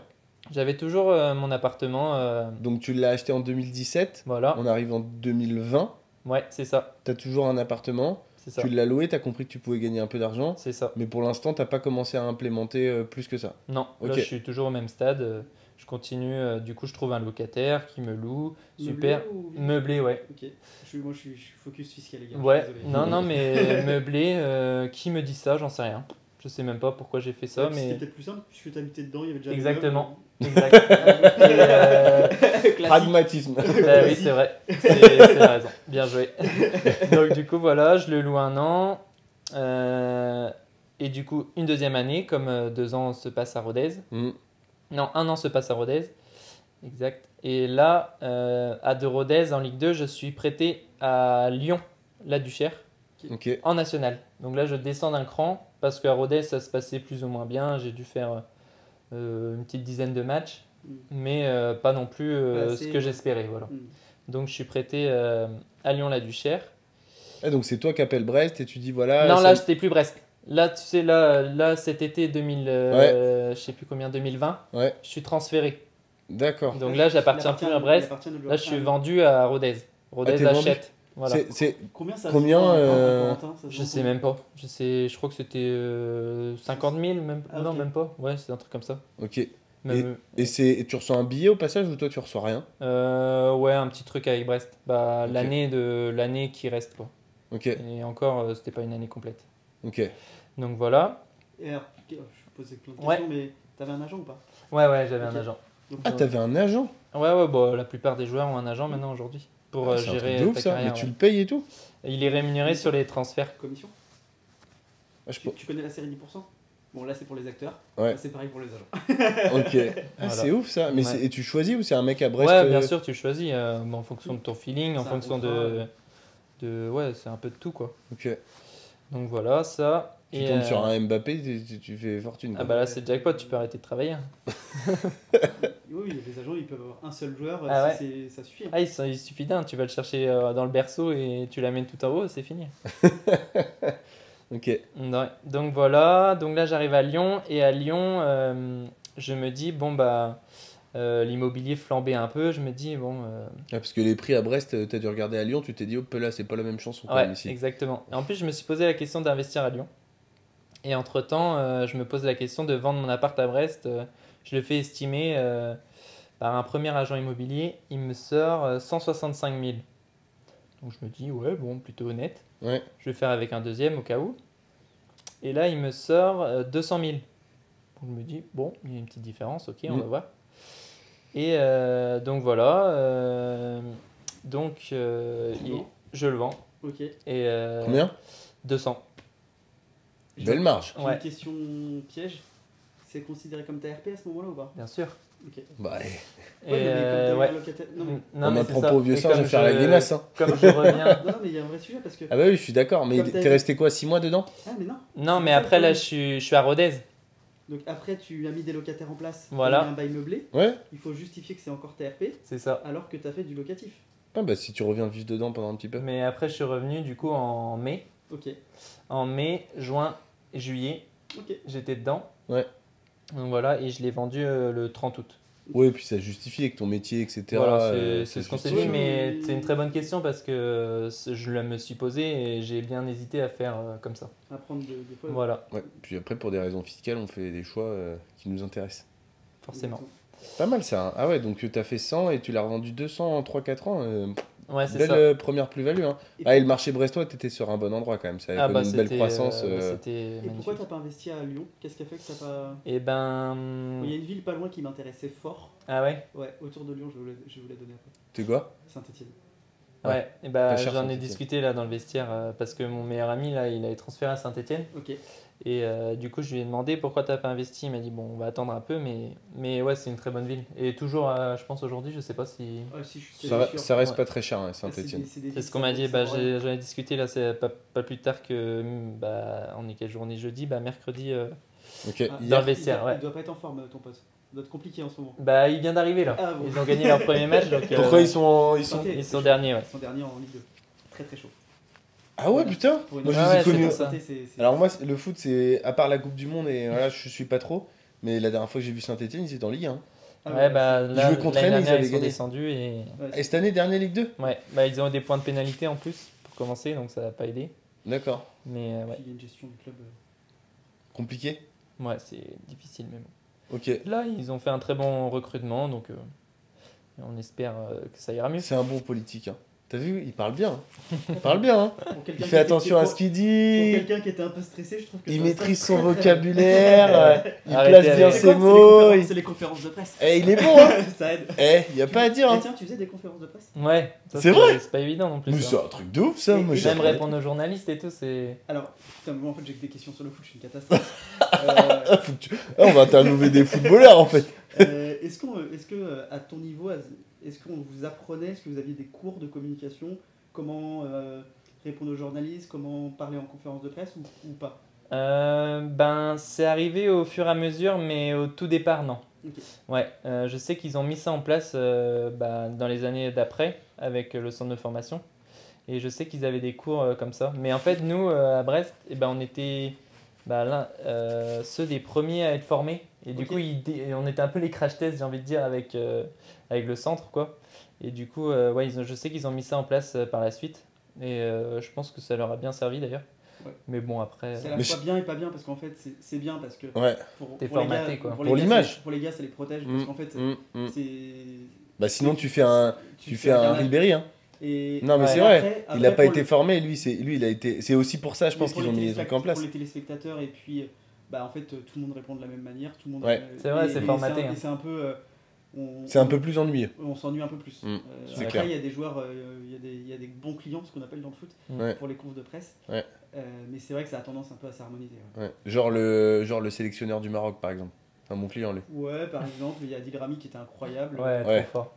[SPEAKER 1] J'avais toujours mon appartement.
[SPEAKER 2] Donc tu l'as acheté en 2017.
[SPEAKER 1] Voilà.
[SPEAKER 2] On arrive en 2020.
[SPEAKER 1] Ouais, c'est ça.
[SPEAKER 2] T'as toujours un appartement.
[SPEAKER 1] C'est ça.
[SPEAKER 2] Tu l'as loué. T'as compris que tu pouvais gagner un peu d'argent.
[SPEAKER 1] C'est ça.
[SPEAKER 2] Mais pour l'instant, t'as pas commencé à implémenter plus que ça.
[SPEAKER 1] Non, là
[SPEAKER 2] Ok.
[SPEAKER 1] je suis toujours au même stade. Je continue. Du coup, je trouve un locataire qui me loue. Super.
[SPEAKER 3] Meublé ou-
[SPEAKER 1] Meublé, ouais.
[SPEAKER 3] Ok. Moi, je suis focus fiscal, les gars.
[SPEAKER 1] Ouais,
[SPEAKER 3] Désolé.
[SPEAKER 1] non, mais meublé, qui me dit ça, j'en sais rien. Je sais même pas pourquoi j'ai fait ça,
[SPEAKER 3] C'était
[SPEAKER 1] mais.
[SPEAKER 3] peut-être plus simple puisque t'habitais dedans, il y avait déjà. des
[SPEAKER 1] Exactement.
[SPEAKER 3] meubles.
[SPEAKER 1] Exact. Et,
[SPEAKER 3] Classique.
[SPEAKER 2] Pragmatisme.
[SPEAKER 1] bah oui, c'est vrai. C'est raison. Bien joué. Donc, du coup, voilà, je le loue 1 an. Et du coup, une deuxième année, comme 2 ans se passent à Rodez.
[SPEAKER 2] Mm.
[SPEAKER 1] Non, 1 an se passe à Rodez. Exact. Et là, à De Rodez, en Ligue 2, je suis prêté à Lyon, la Duchère,
[SPEAKER 2] Ok.
[SPEAKER 1] en national. Donc là, je descends d'un cran parce qu'à Rodez, ça se passait plus ou moins bien. J'ai dû faire une petite dizaine de matchs, mais pas non plus
[SPEAKER 3] Pas
[SPEAKER 1] ce
[SPEAKER 3] assez,
[SPEAKER 1] que
[SPEAKER 3] ouais.
[SPEAKER 1] j'espérais. Voilà.
[SPEAKER 3] Mm.
[SPEAKER 1] Donc je suis prêté à Lyon, la Duchère.
[SPEAKER 2] Ah, donc c'est toi qui appelles Brest et tu dis voilà.
[SPEAKER 1] non,
[SPEAKER 2] ça-
[SPEAKER 1] là, j'étais plus Brest. Là, tu sais, là cet été 2000, je sais plus combien, 2020,
[SPEAKER 2] Ouais.
[SPEAKER 1] je suis transféré.
[SPEAKER 2] D'accord.
[SPEAKER 1] Donc là, j'appartiens plus à Brest. Là, je suis vendu à Rodez. Rodez
[SPEAKER 2] t'es vendu.
[SPEAKER 1] achète. Voilà.
[SPEAKER 2] C'est
[SPEAKER 3] Combien ça
[SPEAKER 2] Combien,
[SPEAKER 3] se vend,
[SPEAKER 2] euh,
[SPEAKER 3] Corentin, ça se
[SPEAKER 1] Je
[SPEAKER 3] vend
[SPEAKER 1] sais
[SPEAKER 3] combien
[SPEAKER 1] même pas. Je crois que c'était 50 000, même.
[SPEAKER 3] Ah,
[SPEAKER 1] Non,
[SPEAKER 3] ok.
[SPEAKER 1] même pas. Ouais, c'est un truc comme ça.
[SPEAKER 2] ok.
[SPEAKER 1] Même-
[SPEAKER 2] Et tu reçois un billet au passage ou toi tu reçois rien?
[SPEAKER 1] ouais, un petit truc avec Brest. Bah,
[SPEAKER 2] Ok.
[SPEAKER 1] l'année qui reste, quoi.
[SPEAKER 2] Ok,
[SPEAKER 1] Et encore, c'était pas une année complète.
[SPEAKER 2] ok.
[SPEAKER 1] Donc voilà.
[SPEAKER 3] Et alors, je posais plein de
[SPEAKER 1] Ouais.
[SPEAKER 3] questions, mais t'avais un agent ou pas?
[SPEAKER 1] Ouais, j'avais
[SPEAKER 3] Ok.
[SPEAKER 1] un agent.
[SPEAKER 3] Donc,
[SPEAKER 2] Ah, t'avais un agent?
[SPEAKER 1] Ouais, bah, la plupart des joueurs ont un agent maintenant aujourd'hui pour
[SPEAKER 2] Ah, c'est un truc
[SPEAKER 1] gérer
[SPEAKER 2] de ouf
[SPEAKER 1] ta
[SPEAKER 2] ça,
[SPEAKER 1] carrière.
[SPEAKER 2] mais tu
[SPEAKER 1] Ouais.
[SPEAKER 2] le payes et tout?
[SPEAKER 1] Il est rémunéré sur les transferts.
[SPEAKER 3] commission?
[SPEAKER 2] Ah, je
[SPEAKER 3] Tu connais la série 10%? Bon, là c'est pour les acteurs.
[SPEAKER 2] Ouais.
[SPEAKER 3] Là, c'est pareil pour les agents.
[SPEAKER 2] Ok. Ah,
[SPEAKER 1] Voilà.
[SPEAKER 2] c'est ouf ça. Mais
[SPEAKER 1] Ouais.
[SPEAKER 2] et tu choisis ou c'est un mec à Brest?
[SPEAKER 1] Ouais, bien sûr, tu choisis en fonction de ton feeling, en
[SPEAKER 3] C'est un
[SPEAKER 1] fonction
[SPEAKER 3] contrat,
[SPEAKER 1] ouais, c'est un peu de tout quoi.
[SPEAKER 2] Ok.
[SPEAKER 1] Donc voilà, ça.
[SPEAKER 2] Tu
[SPEAKER 1] Et,
[SPEAKER 2] tombes sur un Mbappé, tu fais fortune.
[SPEAKER 1] ah
[SPEAKER 2] Quoi.
[SPEAKER 1] bah là, c'est jackpot, tu peux arrêter de travailler.
[SPEAKER 3] Oui, les agents ils peuvent avoir un seul joueur
[SPEAKER 1] Ah
[SPEAKER 3] si ça suffit.
[SPEAKER 1] Ah, il suffit d'un, tu vas le chercher dans le berceau et tu l'amènes tout en haut, c'est fini.
[SPEAKER 2] Ok.
[SPEAKER 1] Ouais. Donc voilà, donc là j'arrive à Lyon et à Lyon, je me dis, bon bah, l'immobilier flambait un peu, je me dis, bon,
[SPEAKER 2] Ah, parce que les prix à Brest, t'as dû regarder à Lyon, tu t'es dit, hop là, c'est pas la même chanson quand même
[SPEAKER 1] ouais,
[SPEAKER 2] ici.
[SPEAKER 1] exactement. Et en plus, je me suis posé la question d'investir à Lyon. Et entre-temps, je me pose la question de vendre mon appart à Brest. Je le fais estimer par un premier agent immobilier. Il me sort 165 000. Donc je me dis, ouais, bon, plutôt honnête.
[SPEAKER 2] Ouais.
[SPEAKER 1] Je vais faire avec un deuxième au cas où. Et là, il me sort 200 000. Donc je me dis, bon, il y a une petite différence, ok, on va voir. Et donc voilà. Donc
[SPEAKER 3] vends.
[SPEAKER 1] je le vends.
[SPEAKER 3] Ok.
[SPEAKER 1] Et,
[SPEAKER 2] Combien?
[SPEAKER 1] 200.
[SPEAKER 2] Belle marge.
[SPEAKER 3] J'ai
[SPEAKER 1] Ouais.
[SPEAKER 3] une question piège. C'est considéré comme ta RP à ce moment-là ou pas?
[SPEAKER 1] Bien sûr.
[SPEAKER 3] Ok.
[SPEAKER 2] Bah,
[SPEAKER 3] Ouais,
[SPEAKER 1] Et,
[SPEAKER 3] non, mais comme t'as eu
[SPEAKER 1] ouais.
[SPEAKER 3] un locataire. Non, mais,
[SPEAKER 1] Non,
[SPEAKER 2] on
[SPEAKER 1] mais
[SPEAKER 2] apprend
[SPEAKER 1] c'est ça.
[SPEAKER 2] pas aux vieux
[SPEAKER 1] Et
[SPEAKER 2] singes
[SPEAKER 1] comme
[SPEAKER 2] à faire la grimace. Hein.
[SPEAKER 1] Comme je reviens.
[SPEAKER 3] non, mais il y a un vrai sujet parce que.
[SPEAKER 2] Ah bah oui, je suis d'accord, mais
[SPEAKER 3] Comme t'as
[SPEAKER 2] t'es
[SPEAKER 3] dit-
[SPEAKER 2] resté quoi, 6 mois dedans?
[SPEAKER 3] Ah, mais non.
[SPEAKER 1] Non,
[SPEAKER 3] C'est
[SPEAKER 1] mais
[SPEAKER 3] ça,
[SPEAKER 1] après,
[SPEAKER 3] le
[SPEAKER 1] là,
[SPEAKER 3] problème.
[SPEAKER 1] je suis à Rodez.
[SPEAKER 3] Donc après, tu as mis des locataires en place.
[SPEAKER 1] Voilà.
[SPEAKER 3] Il y a un bail meublé.
[SPEAKER 2] Ouais.
[SPEAKER 3] Il faut justifier que c'est encore ta RP
[SPEAKER 1] C'est ça.
[SPEAKER 3] alors que tu as fait du locatif.
[SPEAKER 2] Ah bah si tu reviens vivre dedans pendant un petit peu.
[SPEAKER 1] Mais après, je suis revenu du coup en mai.
[SPEAKER 3] Ok.
[SPEAKER 1] En mai, juin, juillet,
[SPEAKER 3] Ok.
[SPEAKER 1] j'étais dedans.
[SPEAKER 2] Ouais.
[SPEAKER 1] Donc voilà, et je l'ai vendu le 30 août.
[SPEAKER 2] Ouais, puis ça justifie avec ton métier, etc.
[SPEAKER 1] Voilà,
[SPEAKER 2] ça
[SPEAKER 1] c'est ce qu'on s'est
[SPEAKER 2] justifie.
[SPEAKER 1] dit, mais
[SPEAKER 3] Oui.
[SPEAKER 1] c'est une très bonne question parce que je la me suis posée et j'ai bien hésité à faire comme ça.
[SPEAKER 3] À prendre des fois.
[SPEAKER 1] Voilà,
[SPEAKER 2] Ouais, puis après, pour des raisons fiscales, on fait des choix qui nous intéressent.
[SPEAKER 1] forcément.
[SPEAKER 2] Pas mal ça. Hein. Ah ouais, donc t'as fait 100 et tu l'as revendu 200 en 3-4 ans.
[SPEAKER 1] Ouais, c'est
[SPEAKER 2] Belle
[SPEAKER 1] ça.
[SPEAKER 2] première plus-value. Hein.
[SPEAKER 3] Et
[SPEAKER 2] Ah, et le marché brestois, t'étais sur un bon endroit quand même. Ça avait
[SPEAKER 1] Ah
[SPEAKER 2] connu
[SPEAKER 1] bah
[SPEAKER 2] une belle
[SPEAKER 1] c'était
[SPEAKER 2] croissance.
[SPEAKER 1] c'était
[SPEAKER 3] Et pourquoi
[SPEAKER 1] magnifique.
[SPEAKER 3] t'as pas investi à Lyon? Qu'est-ce qui a fait que t'as pas.
[SPEAKER 1] Et ben...
[SPEAKER 3] Bon, il y a une ville pas loin qui m'intéressait fort.
[SPEAKER 1] Ah ouais?
[SPEAKER 3] Ouais, autour de Lyon, je vais vous la donner après.
[SPEAKER 2] Tu quoi?
[SPEAKER 3] Saint-Etienne.
[SPEAKER 2] Ouais.
[SPEAKER 1] Ouais, et bah,
[SPEAKER 2] Pas cher,
[SPEAKER 1] j'en ai
[SPEAKER 2] Saint-Étienne.
[SPEAKER 1] discuté là dans le vestiaire parce que mon meilleur ami là, il avait transféré à Saint-Étienne
[SPEAKER 3] Ok.
[SPEAKER 1] et du coup je lui ai demandé pourquoi t'as pas investi. Il m'a dit bon, on va attendre un peu, mais ouais, c'est une très bonne ville et toujours, je pense aujourd'hui, je sais pas si
[SPEAKER 3] Ah, si, je suis
[SPEAKER 2] Ça,
[SPEAKER 3] sûr.
[SPEAKER 2] ça reste
[SPEAKER 1] Ouais.
[SPEAKER 2] pas très cher, hein,
[SPEAKER 3] Ah,
[SPEAKER 2] Saint-Etienne.
[SPEAKER 1] c'est ce qu'on m'a dit. Bah, j'en ai discuté là, c'est pas plus tard que bah, on est quelle journée jeudi, bah mercredi.
[SPEAKER 2] Ok,
[SPEAKER 3] Ah,
[SPEAKER 1] Dans le vestiaire, ouais.
[SPEAKER 3] Il doit pas être en forme, ton pote. Ça doit être compliqué en ce moment.
[SPEAKER 1] Bah il vient d'arriver là.
[SPEAKER 3] Ah, bon.
[SPEAKER 1] Ils ont gagné leur premier match donc.
[SPEAKER 2] Pourquoi ils sont.
[SPEAKER 1] Ils sont derniers, ouais.
[SPEAKER 3] Ils sont derniers en Ligue 2. Très très chaud.
[SPEAKER 2] Ah ouais, putain
[SPEAKER 3] Pour une
[SPEAKER 2] Moi je
[SPEAKER 1] Ah
[SPEAKER 2] les ai
[SPEAKER 1] ouais, c'est
[SPEAKER 2] connus.
[SPEAKER 1] pour ça.
[SPEAKER 2] Alors moi, le foot, c'est. À part la Coupe du Monde, et voilà, je suis pas trop. Mais la dernière fois que j'ai vu Saint-Etienne, ils étaient en Ligue 1.
[SPEAKER 1] Ouais, bah là,
[SPEAKER 2] jouaient contre
[SPEAKER 1] l'année
[SPEAKER 2] Rennes, ils
[SPEAKER 1] dernière,
[SPEAKER 2] avaient
[SPEAKER 1] ils sont
[SPEAKER 2] gagné.
[SPEAKER 1] descendus et.
[SPEAKER 2] Et cette année, dernière Ligue 2?
[SPEAKER 1] Ouais, bah ils ont des points de pénalité en plus pour commencer, donc ça n'a pas aidé.
[SPEAKER 2] D'accord.
[SPEAKER 1] Mais ouais,
[SPEAKER 3] Il y a une gestion du club.
[SPEAKER 2] Compliqué?
[SPEAKER 1] ouais c'est difficile même.
[SPEAKER 2] Ok.
[SPEAKER 1] Là, ils ont fait un très bon recrutement, donc on espère que ça ira mieux.
[SPEAKER 2] C'est un bon politique. Hein. T'as vu, il parle bien. Hein. Il parle bien. Hein.
[SPEAKER 3] Pour quelqu'un
[SPEAKER 2] Il
[SPEAKER 3] qui
[SPEAKER 2] fait
[SPEAKER 3] était-
[SPEAKER 2] attention à ce qu'il
[SPEAKER 3] Pour
[SPEAKER 2] dit.
[SPEAKER 3] quelqu'un qui était un peu stressé, je trouve que
[SPEAKER 2] Il
[SPEAKER 3] ça
[SPEAKER 2] maîtrise
[SPEAKER 3] se
[SPEAKER 2] son
[SPEAKER 3] passe très, très
[SPEAKER 2] vocabulaire. Il
[SPEAKER 1] Arrêtez
[SPEAKER 2] place bien
[SPEAKER 1] avec-
[SPEAKER 3] C'est
[SPEAKER 2] ses
[SPEAKER 3] quoi,
[SPEAKER 2] mots.
[SPEAKER 3] c'est les conférences de presse.
[SPEAKER 2] Eh, il est bon. Hein.
[SPEAKER 3] Ça aide.
[SPEAKER 2] Eh, y a pas à dire.
[SPEAKER 3] Eh,
[SPEAKER 2] Hein.
[SPEAKER 3] tiens, tu faisais des conférences de presse?
[SPEAKER 1] Ouais, ça,
[SPEAKER 2] C'est vrai
[SPEAKER 1] c'est pas évident non plus.
[SPEAKER 2] Mais
[SPEAKER 1] ça.
[SPEAKER 2] c'est un truc de ouf ça.
[SPEAKER 3] Et-
[SPEAKER 2] Moi,
[SPEAKER 3] et
[SPEAKER 2] j'ai
[SPEAKER 1] Même
[SPEAKER 2] appris.
[SPEAKER 1] répondre aux journalistes et tout, c'est.
[SPEAKER 3] Alors, putain, moi en fait j'ai que des questions sur le foot, je suis une catastrophe. Euh,
[SPEAKER 2] Ah, ah, on va interviewer des footballeurs en fait.
[SPEAKER 3] est-ce que à ton niveau, est-ce qu'on vous apprenait, est-ce que vous aviez des cours de communication, comment répondre aux journalistes, comment parler en conférence de presse ou pas?
[SPEAKER 1] Ben, c'est arrivé au fur et à mesure, mais au tout départ, non.
[SPEAKER 3] Ok.
[SPEAKER 1] Ouais, je sais qu'ils ont mis ça en place bah, dans les années d'après avec le centre de formation. Et je sais qu'ils avaient des cours comme ça. Mais en fait, nous, à Brest, eh ben, on était bah, ceux des premiers à être formés. Et du
[SPEAKER 3] Ok.
[SPEAKER 1] coup, on était un peu les crash tests, j'ai envie de dire, avec le centre, quoi. Et du coup, ouais, je sais qu'ils ont mis ça en place par la suite. Et je pense que ça leur a bien servi d'ailleurs.
[SPEAKER 3] Ouais.
[SPEAKER 1] Mais bon, après,
[SPEAKER 3] C'est à la
[SPEAKER 2] Mais
[SPEAKER 3] fois bien et pas bien parce qu'en fait c'est bien parce que
[SPEAKER 2] Ouais.
[SPEAKER 1] T'es
[SPEAKER 3] pour les
[SPEAKER 1] formaté,
[SPEAKER 3] gars,
[SPEAKER 1] quoi.
[SPEAKER 2] Pour
[SPEAKER 3] les gars,
[SPEAKER 2] l'image.
[SPEAKER 3] pour les gars ça les protège
[SPEAKER 2] Mm,
[SPEAKER 3] parce qu'en fait c'est
[SPEAKER 2] Bah sinon tu fais un
[SPEAKER 3] carnage.
[SPEAKER 2] Ribéry, hein.
[SPEAKER 3] Et
[SPEAKER 2] Non mais
[SPEAKER 1] Ouais.
[SPEAKER 2] c'est
[SPEAKER 3] et
[SPEAKER 2] vrai, il a
[SPEAKER 3] après,
[SPEAKER 2] pas
[SPEAKER 3] pour
[SPEAKER 2] été
[SPEAKER 3] le-
[SPEAKER 2] formé, lui il a été, c'est aussi pour ça je
[SPEAKER 3] mais
[SPEAKER 2] pense
[SPEAKER 3] pour
[SPEAKER 2] qu'ils ont
[SPEAKER 3] les
[SPEAKER 2] mis les trucs en place.
[SPEAKER 3] pour les téléspectateurs et puis bah en fait tout le monde répond de la même manière, tout le monde
[SPEAKER 2] Ouais.
[SPEAKER 1] C'est vrai, c'est formaté,
[SPEAKER 3] et
[SPEAKER 1] hein.
[SPEAKER 3] c'est un peu
[SPEAKER 2] C'est un peu plus ennuyeux.
[SPEAKER 3] on s'ennuie un peu plus.
[SPEAKER 2] c'est
[SPEAKER 3] Après,
[SPEAKER 2] clair.
[SPEAKER 3] il y a des joueurs, il y a des bons clients, ce qu'on appelle dans le foot,
[SPEAKER 2] Ouais.
[SPEAKER 3] pour les confs de presse.
[SPEAKER 2] Ouais.
[SPEAKER 3] Mais c'est vrai que ça a tendance un peu à s'harmoniser. Ouais.
[SPEAKER 2] Ouais. Genre le sélectionneur du Maroc par exemple. Un bon client lui.
[SPEAKER 3] Ouais, par exemple, il y a Adil Rami qui était incroyable.
[SPEAKER 1] ouais,
[SPEAKER 2] Ouais.
[SPEAKER 1] trop fort.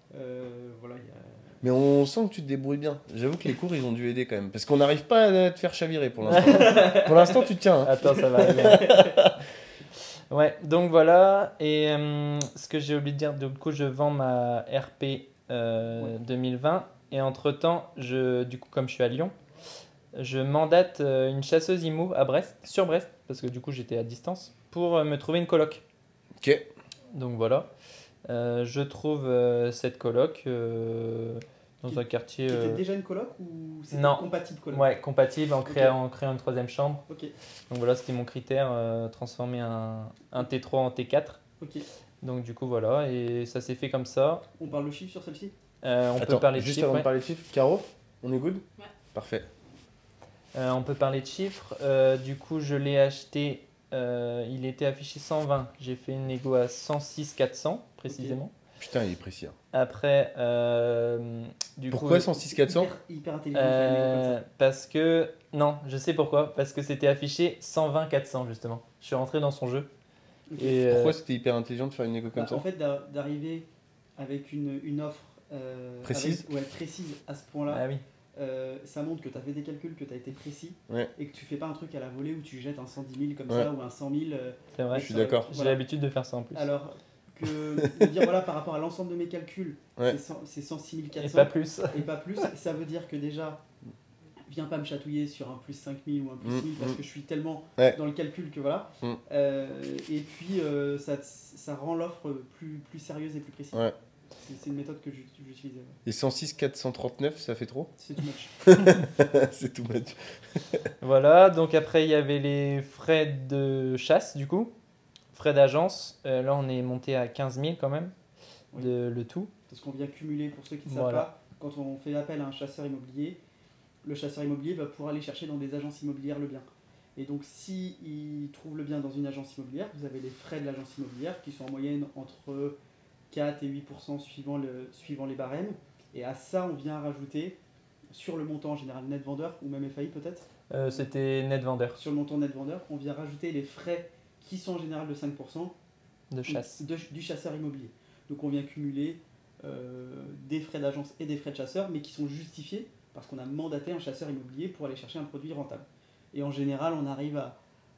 [SPEAKER 3] Voilà, il y a...
[SPEAKER 2] Mais on sent que tu te débrouilles bien. J'avoue que les cours ils ont dû aider quand même. Parce qu'on n'arrive pas à te faire chavirer pour l'instant. Pour l'instant tu te tiens. Hein.
[SPEAKER 1] Attends, ça va arriver. Ouais, donc voilà. Et ce que j'ai oublié de dire, du coup, je vends ma RP 2020. Et entre-temps, du coup, comme je suis à Lyon, je mandate une chasseuse IMO à Brest, sur Brest, parce que du coup, j'étais à distance, pour me trouver une coloc.
[SPEAKER 2] Ok.
[SPEAKER 1] Donc voilà. Je trouve cette coloc dans un quartier.
[SPEAKER 3] C'était déjà une coloc ou c'était
[SPEAKER 1] Non.
[SPEAKER 3] compatible coloc?
[SPEAKER 1] Ouais, compatible en créant une troisième chambre.
[SPEAKER 3] Ok,
[SPEAKER 1] Donc voilà, c'était mon critère, transformer un T3 en T4.
[SPEAKER 3] ok.
[SPEAKER 1] Donc du coup voilà, et ça s'est fait comme ça.
[SPEAKER 3] On parle de chiffres sur celle-ci?
[SPEAKER 1] On
[SPEAKER 2] Attends,
[SPEAKER 1] peut parler de
[SPEAKER 2] juste
[SPEAKER 1] chiffres.
[SPEAKER 2] avant
[SPEAKER 1] Ouais.
[SPEAKER 2] de parler de chiffres, Caro, on est good?
[SPEAKER 4] Ouais.
[SPEAKER 2] Parfait.
[SPEAKER 1] On peut parler de chiffres. Du coup, je l'ai acheté, il était affiché 120. J'ai fait une négo à 106 400 précisément.
[SPEAKER 2] Putain, il est précis. Hein.
[SPEAKER 1] Après, du
[SPEAKER 2] Pourquoi
[SPEAKER 1] coup,
[SPEAKER 2] 106 400?
[SPEAKER 3] Hyper intelligent. de faire une négo comme ça.
[SPEAKER 1] parce que non, je sais pourquoi. Parce que c'était affiché 120 400 justement. Je suis rentré dans son jeu.
[SPEAKER 3] Ok.
[SPEAKER 1] Et
[SPEAKER 2] Pourquoi c'était hyper intelligent de faire une négo comme
[SPEAKER 3] Bah,
[SPEAKER 2] ça?
[SPEAKER 3] en fait, d'arriver avec une offre
[SPEAKER 2] Précise.
[SPEAKER 3] précise à ce point-là,
[SPEAKER 1] ah oui,
[SPEAKER 3] ça montre que tu as fait des calculs, que tu as été précis
[SPEAKER 2] Ouais.
[SPEAKER 3] et que tu fais pas un truc à la volée où tu jettes un 110 000 comme
[SPEAKER 2] Ouais.
[SPEAKER 3] ça ou un 100 000.
[SPEAKER 1] c'est vrai.
[SPEAKER 2] Je suis d'accord.
[SPEAKER 1] J'ai
[SPEAKER 3] Voilà.
[SPEAKER 1] l'habitude de faire ça en plus.
[SPEAKER 3] Alors que de dire voilà par rapport à l'ensemble de mes calculs,
[SPEAKER 2] Ouais.
[SPEAKER 3] c'est 106
[SPEAKER 1] Et
[SPEAKER 3] 400
[SPEAKER 1] pas plus.
[SPEAKER 3] et pas plus, ça veut dire que déjà, viens pas me chatouiller sur un plus 5000 ou un plus 6000 parce que je suis tellement
[SPEAKER 2] Ouais.
[SPEAKER 3] dans le calcul que voilà.
[SPEAKER 2] Mm.
[SPEAKER 3] Et puis ça rend l'offre plus sérieuse et plus précise.
[SPEAKER 2] Ouais.
[SPEAKER 3] C'est une méthode que j'utilisais. Ouais.
[SPEAKER 2] Et 106 439, ça fait trop?
[SPEAKER 3] C'est too much.
[SPEAKER 2] C'est tout much.
[SPEAKER 1] Voilà, donc après il y avait les frais de chasse du coup, frais d'agence. Là on est monté à 15 000 quand même,
[SPEAKER 3] Oui.
[SPEAKER 1] le tout.
[SPEAKER 3] Parce qu'on vient cumuler, pour ceux qui ne savent
[SPEAKER 1] Voilà.
[SPEAKER 3] pas, quand on fait appel à un chasseur immobilier, le chasseur immobilier va pouvoir aller chercher dans des agences immobilières le bien. Et donc si il trouve le bien dans une agence immobilière, vous avez les frais de l'agence immobilière qui sont en moyenne entre 4 et 8% suivant les barèmes. Et à ça, on vient rajouter sur le montant en général net vendeur ou même FAI peut-être,
[SPEAKER 1] C'était net vendeur
[SPEAKER 3] sur le montant net vendeur, on vient rajouter les frais qui sont en général de 5%
[SPEAKER 1] de chasse.
[SPEAKER 3] du chasseur immobilier. Donc on vient cumuler des frais d'agence et des frais de chasseur, mais qui sont justifiés parce qu'on a mandaté un chasseur immobilier pour aller chercher un produit rentable. Et en général, on arrive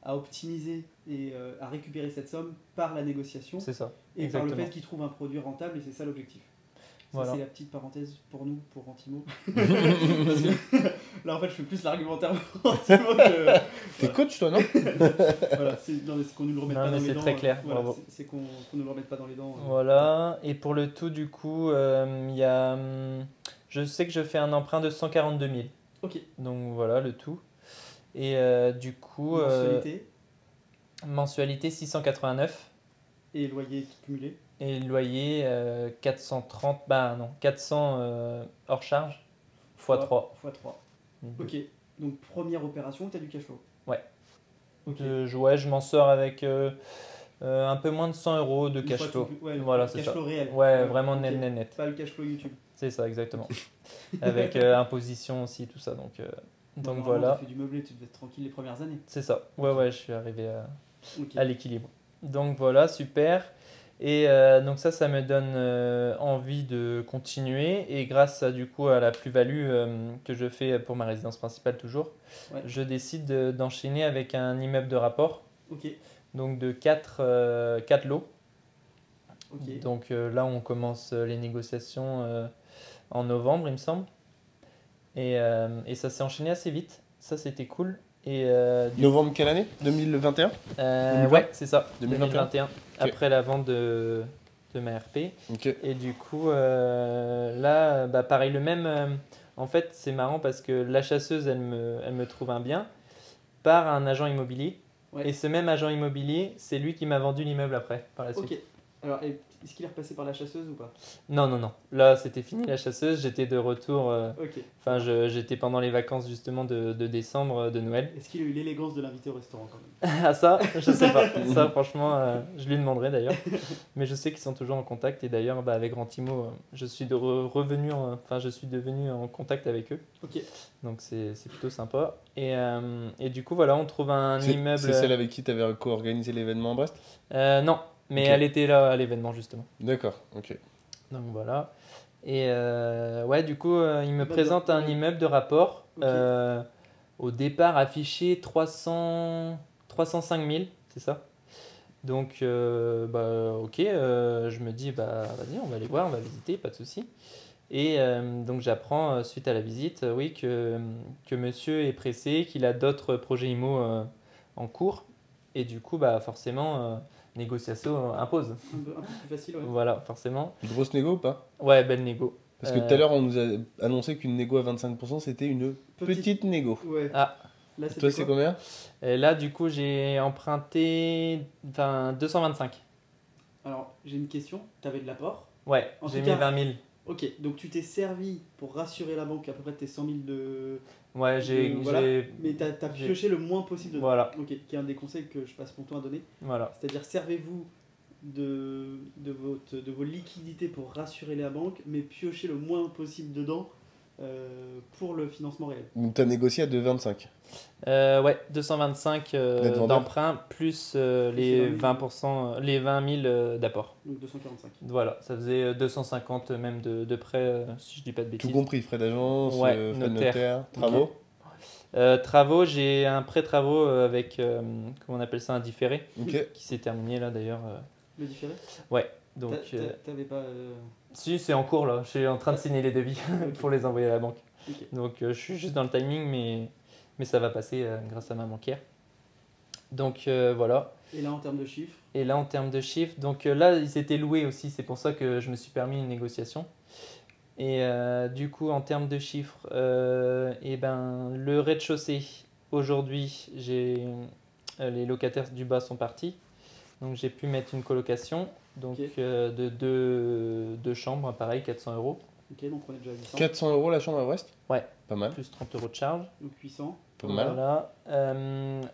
[SPEAKER 3] à optimiser et à récupérer cette somme par la négociation
[SPEAKER 1] C'est ça.
[SPEAKER 3] et
[SPEAKER 1] exactement.
[SPEAKER 3] par le fait qu'il trouve un produit rentable, et c'est ça l'objectif. Ça,
[SPEAKER 1] Voilà.
[SPEAKER 3] c'est la petite parenthèse pour nous, pour Rentimo. Parce que là, en fait, je fais plus l'argumentaire pour Rentimo que...
[SPEAKER 2] T'es coach toi, non?
[SPEAKER 3] Voilà, non, mais c'est qu'on ne le remette
[SPEAKER 1] Non,
[SPEAKER 3] pas
[SPEAKER 1] mais
[SPEAKER 3] dans les
[SPEAKER 1] c'est
[SPEAKER 3] dents.
[SPEAKER 1] très clair,
[SPEAKER 3] Voilà,
[SPEAKER 1] bravo.
[SPEAKER 3] c'est qu'on ne le remette pas dans les dents.
[SPEAKER 1] Voilà, et pour le tout du coup, il y a, je sais que je fais un emprunt de 142 000.
[SPEAKER 3] Ok.
[SPEAKER 1] Donc voilà le tout. Et du coup, mensualité 689
[SPEAKER 3] Et loyer cumulé.
[SPEAKER 1] et loyer 430, bah non, 400 hors charge x 3.
[SPEAKER 3] x 3. Ok. Donc première opération, tu as du cash flow.
[SPEAKER 1] Ouais.
[SPEAKER 3] Ok.
[SPEAKER 1] Je m'en sors avec un peu moins de 100 euros de
[SPEAKER 3] Une
[SPEAKER 1] cash
[SPEAKER 3] fois
[SPEAKER 1] flow.
[SPEAKER 3] tout- ouais,
[SPEAKER 1] Voilà,
[SPEAKER 3] cash
[SPEAKER 1] c'est ça.
[SPEAKER 3] flow réel.
[SPEAKER 1] Ouais, vraiment
[SPEAKER 3] ok.
[SPEAKER 1] net.
[SPEAKER 3] Pas le cash flow YouTube.
[SPEAKER 1] C'est ça, exactement. Avec imposition aussi, tout ça. Donc
[SPEAKER 3] Normalement,
[SPEAKER 1] voilà,
[SPEAKER 3] Tu fais du meublé, tu devais être tranquille les premières années.
[SPEAKER 1] c'est ça. Ouais, je suis arrivé
[SPEAKER 3] Ok.
[SPEAKER 1] à l'équilibre. Donc voilà, super. Et donc ça me donne envie de continuer. Et grâce du coup à la plus-value que je fais pour ma résidence principale toujours,
[SPEAKER 3] Ouais.
[SPEAKER 1] je décide d'enchaîner avec un immeuble de rapport.
[SPEAKER 3] Ok.
[SPEAKER 1] Donc de 4 lots.
[SPEAKER 3] Ok.
[SPEAKER 1] Donc là, on commence les négociations en novembre, il me semble. Et ça s'est enchaîné assez vite. Ça, c'était cool. Et
[SPEAKER 2] Novembre quelle année? 2021? 2020?
[SPEAKER 1] ouais, c'est ça,
[SPEAKER 2] 2021.
[SPEAKER 1] 2021, après la vente de ma RP.
[SPEAKER 2] Ok.
[SPEAKER 1] Et du coup, là, bah, pareil, le même. En fait, c'est marrant parce que la chasseuse, elle me trouve un bien. par un agent immobilier.
[SPEAKER 3] Ouais.
[SPEAKER 1] Et ce même agent immobilier, c'est lui qui m'a vendu l'immeuble après, par la suite.
[SPEAKER 3] Ok. Alors, est-ce qu'il est repassé par la chasseuse ou pas?
[SPEAKER 1] Non, non, non. Là, c'était fini la chasseuse. J'étais de retour.
[SPEAKER 3] Ok.
[SPEAKER 1] Enfin, j'étais pendant les vacances justement de décembre, de Noël.
[SPEAKER 3] Est-ce qu'il a eu l'élégance de l'inviter au restaurant quand même?
[SPEAKER 1] Ah ça, je sais pas. Ça, franchement, je lui demanderai d'ailleurs. Mais je sais qu'ils sont toujours en contact. Et d'ailleurs, bah, avec Rentimo, je suis je suis devenu en contact avec eux.
[SPEAKER 3] Ok.
[SPEAKER 1] Donc c'est plutôt sympa. Et du coup, voilà, on trouve un immeuble.
[SPEAKER 2] C'est celle avec qui tu avais co-organisé l'événement à Brest?
[SPEAKER 1] Non, mais
[SPEAKER 2] Ok.
[SPEAKER 1] elle était là à l'événement justement.
[SPEAKER 2] D'accord, ok.
[SPEAKER 1] Donc voilà. Et ouais, du coup, il me
[SPEAKER 3] Bah,
[SPEAKER 1] présente un
[SPEAKER 3] ouais.
[SPEAKER 1] immeuble de rapport.
[SPEAKER 3] Ok.
[SPEAKER 1] Au départ affiché 305 000, c'est ça. Donc, bah, ok, je me dis, bah, vas-y, on va aller voir, on va visiter, pas de souci. Et donc, j'apprends suite à la visite, oui, que monsieur est pressé, qu'il a d'autres projets IMO en cours. Et du coup, bah, forcément, négociation impose.
[SPEAKER 3] Un peu plus facile, ouais.
[SPEAKER 1] Voilà, forcément.
[SPEAKER 2] Grosse négo ou pas?
[SPEAKER 1] Ouais, belle négo.
[SPEAKER 2] Parce que tout à l'heure, on nous a annoncé qu'une négo à 25%, c'était une petite négo.
[SPEAKER 3] Ouais.
[SPEAKER 1] Ah,
[SPEAKER 3] Là,
[SPEAKER 2] Toi,
[SPEAKER 3] c'était
[SPEAKER 2] c'est
[SPEAKER 3] quoi?
[SPEAKER 2] combien?
[SPEAKER 1] et là, du coup, j'ai emprunté 225.
[SPEAKER 3] Alors, j'ai une question. T'avais de l'apport?
[SPEAKER 1] Ouais,
[SPEAKER 3] En
[SPEAKER 1] j'ai
[SPEAKER 3] tout
[SPEAKER 1] mis
[SPEAKER 3] cas-
[SPEAKER 1] 20 000.
[SPEAKER 3] Ok, donc tu t'es servi pour rassurer la banque à peu près de tes 100 000 de.
[SPEAKER 1] Ouais,
[SPEAKER 3] voilà.
[SPEAKER 1] j'ai.
[SPEAKER 3] Mais t'as
[SPEAKER 1] j'ai-
[SPEAKER 3] pioché le moins possible dedans.
[SPEAKER 1] Voilà,
[SPEAKER 3] Ok, qui est un des conseils que je passe mon temps à donner.
[SPEAKER 1] voilà.
[SPEAKER 3] C'est-à-dire, servez-vous de vos liquidités pour rassurer la banque, mais piochez le moins possible dedans pour le financement réel.
[SPEAKER 2] Donc, tu as négocié à 2,25.
[SPEAKER 1] Ouais, 225
[SPEAKER 2] Net vendeur.
[SPEAKER 1] d'emprunt plus les
[SPEAKER 3] les
[SPEAKER 1] 20%, les 20 000 d'apport.
[SPEAKER 3] Donc 245.
[SPEAKER 1] Voilà, ça faisait 250 même de prêt, si je dis pas de
[SPEAKER 2] Tout
[SPEAKER 1] bêtises.
[SPEAKER 2] compris, frais d'agence,
[SPEAKER 1] Ouais,
[SPEAKER 2] frais de
[SPEAKER 1] notaire.
[SPEAKER 2] notaire, travaux.
[SPEAKER 1] Travaux, j'ai un prêt travaux avec, comment on appelle ça, un différé,
[SPEAKER 2] Ok.
[SPEAKER 1] qui s'est terminé là d'ailleurs.
[SPEAKER 3] Le différé?
[SPEAKER 1] Ouais, donc.
[SPEAKER 3] T'avais pas.
[SPEAKER 1] Si, c'est en cours là. Je suis en train de signer les devis
[SPEAKER 3] Ok.
[SPEAKER 1] pour les envoyer à la banque.
[SPEAKER 3] Ok.
[SPEAKER 1] Donc je suis juste dans le timing, mais ça va passer grâce à ma banquière. Donc voilà.
[SPEAKER 3] Et là, en termes de chiffres,
[SPEAKER 1] Et là, en termes de chiffres, donc là, ils étaient loués aussi. C'est pour ça que je me suis permis une négociation. Et du coup, en termes de chiffres, et ben, le rez-de-chaussée, aujourd'hui, les locataires du bas sont partis. Donc j'ai pu mettre une colocation. Donc
[SPEAKER 3] Ok.
[SPEAKER 1] de deux chambres, pareil, 400 euros.
[SPEAKER 3] ok, donc on est déjà à 800.
[SPEAKER 2] 400 euros la chambre à Brest?
[SPEAKER 1] Ouais.
[SPEAKER 2] Pas mal.
[SPEAKER 1] Plus 30 euros de charge.
[SPEAKER 3] Donc 800.
[SPEAKER 2] Pas mal.
[SPEAKER 1] Voilà.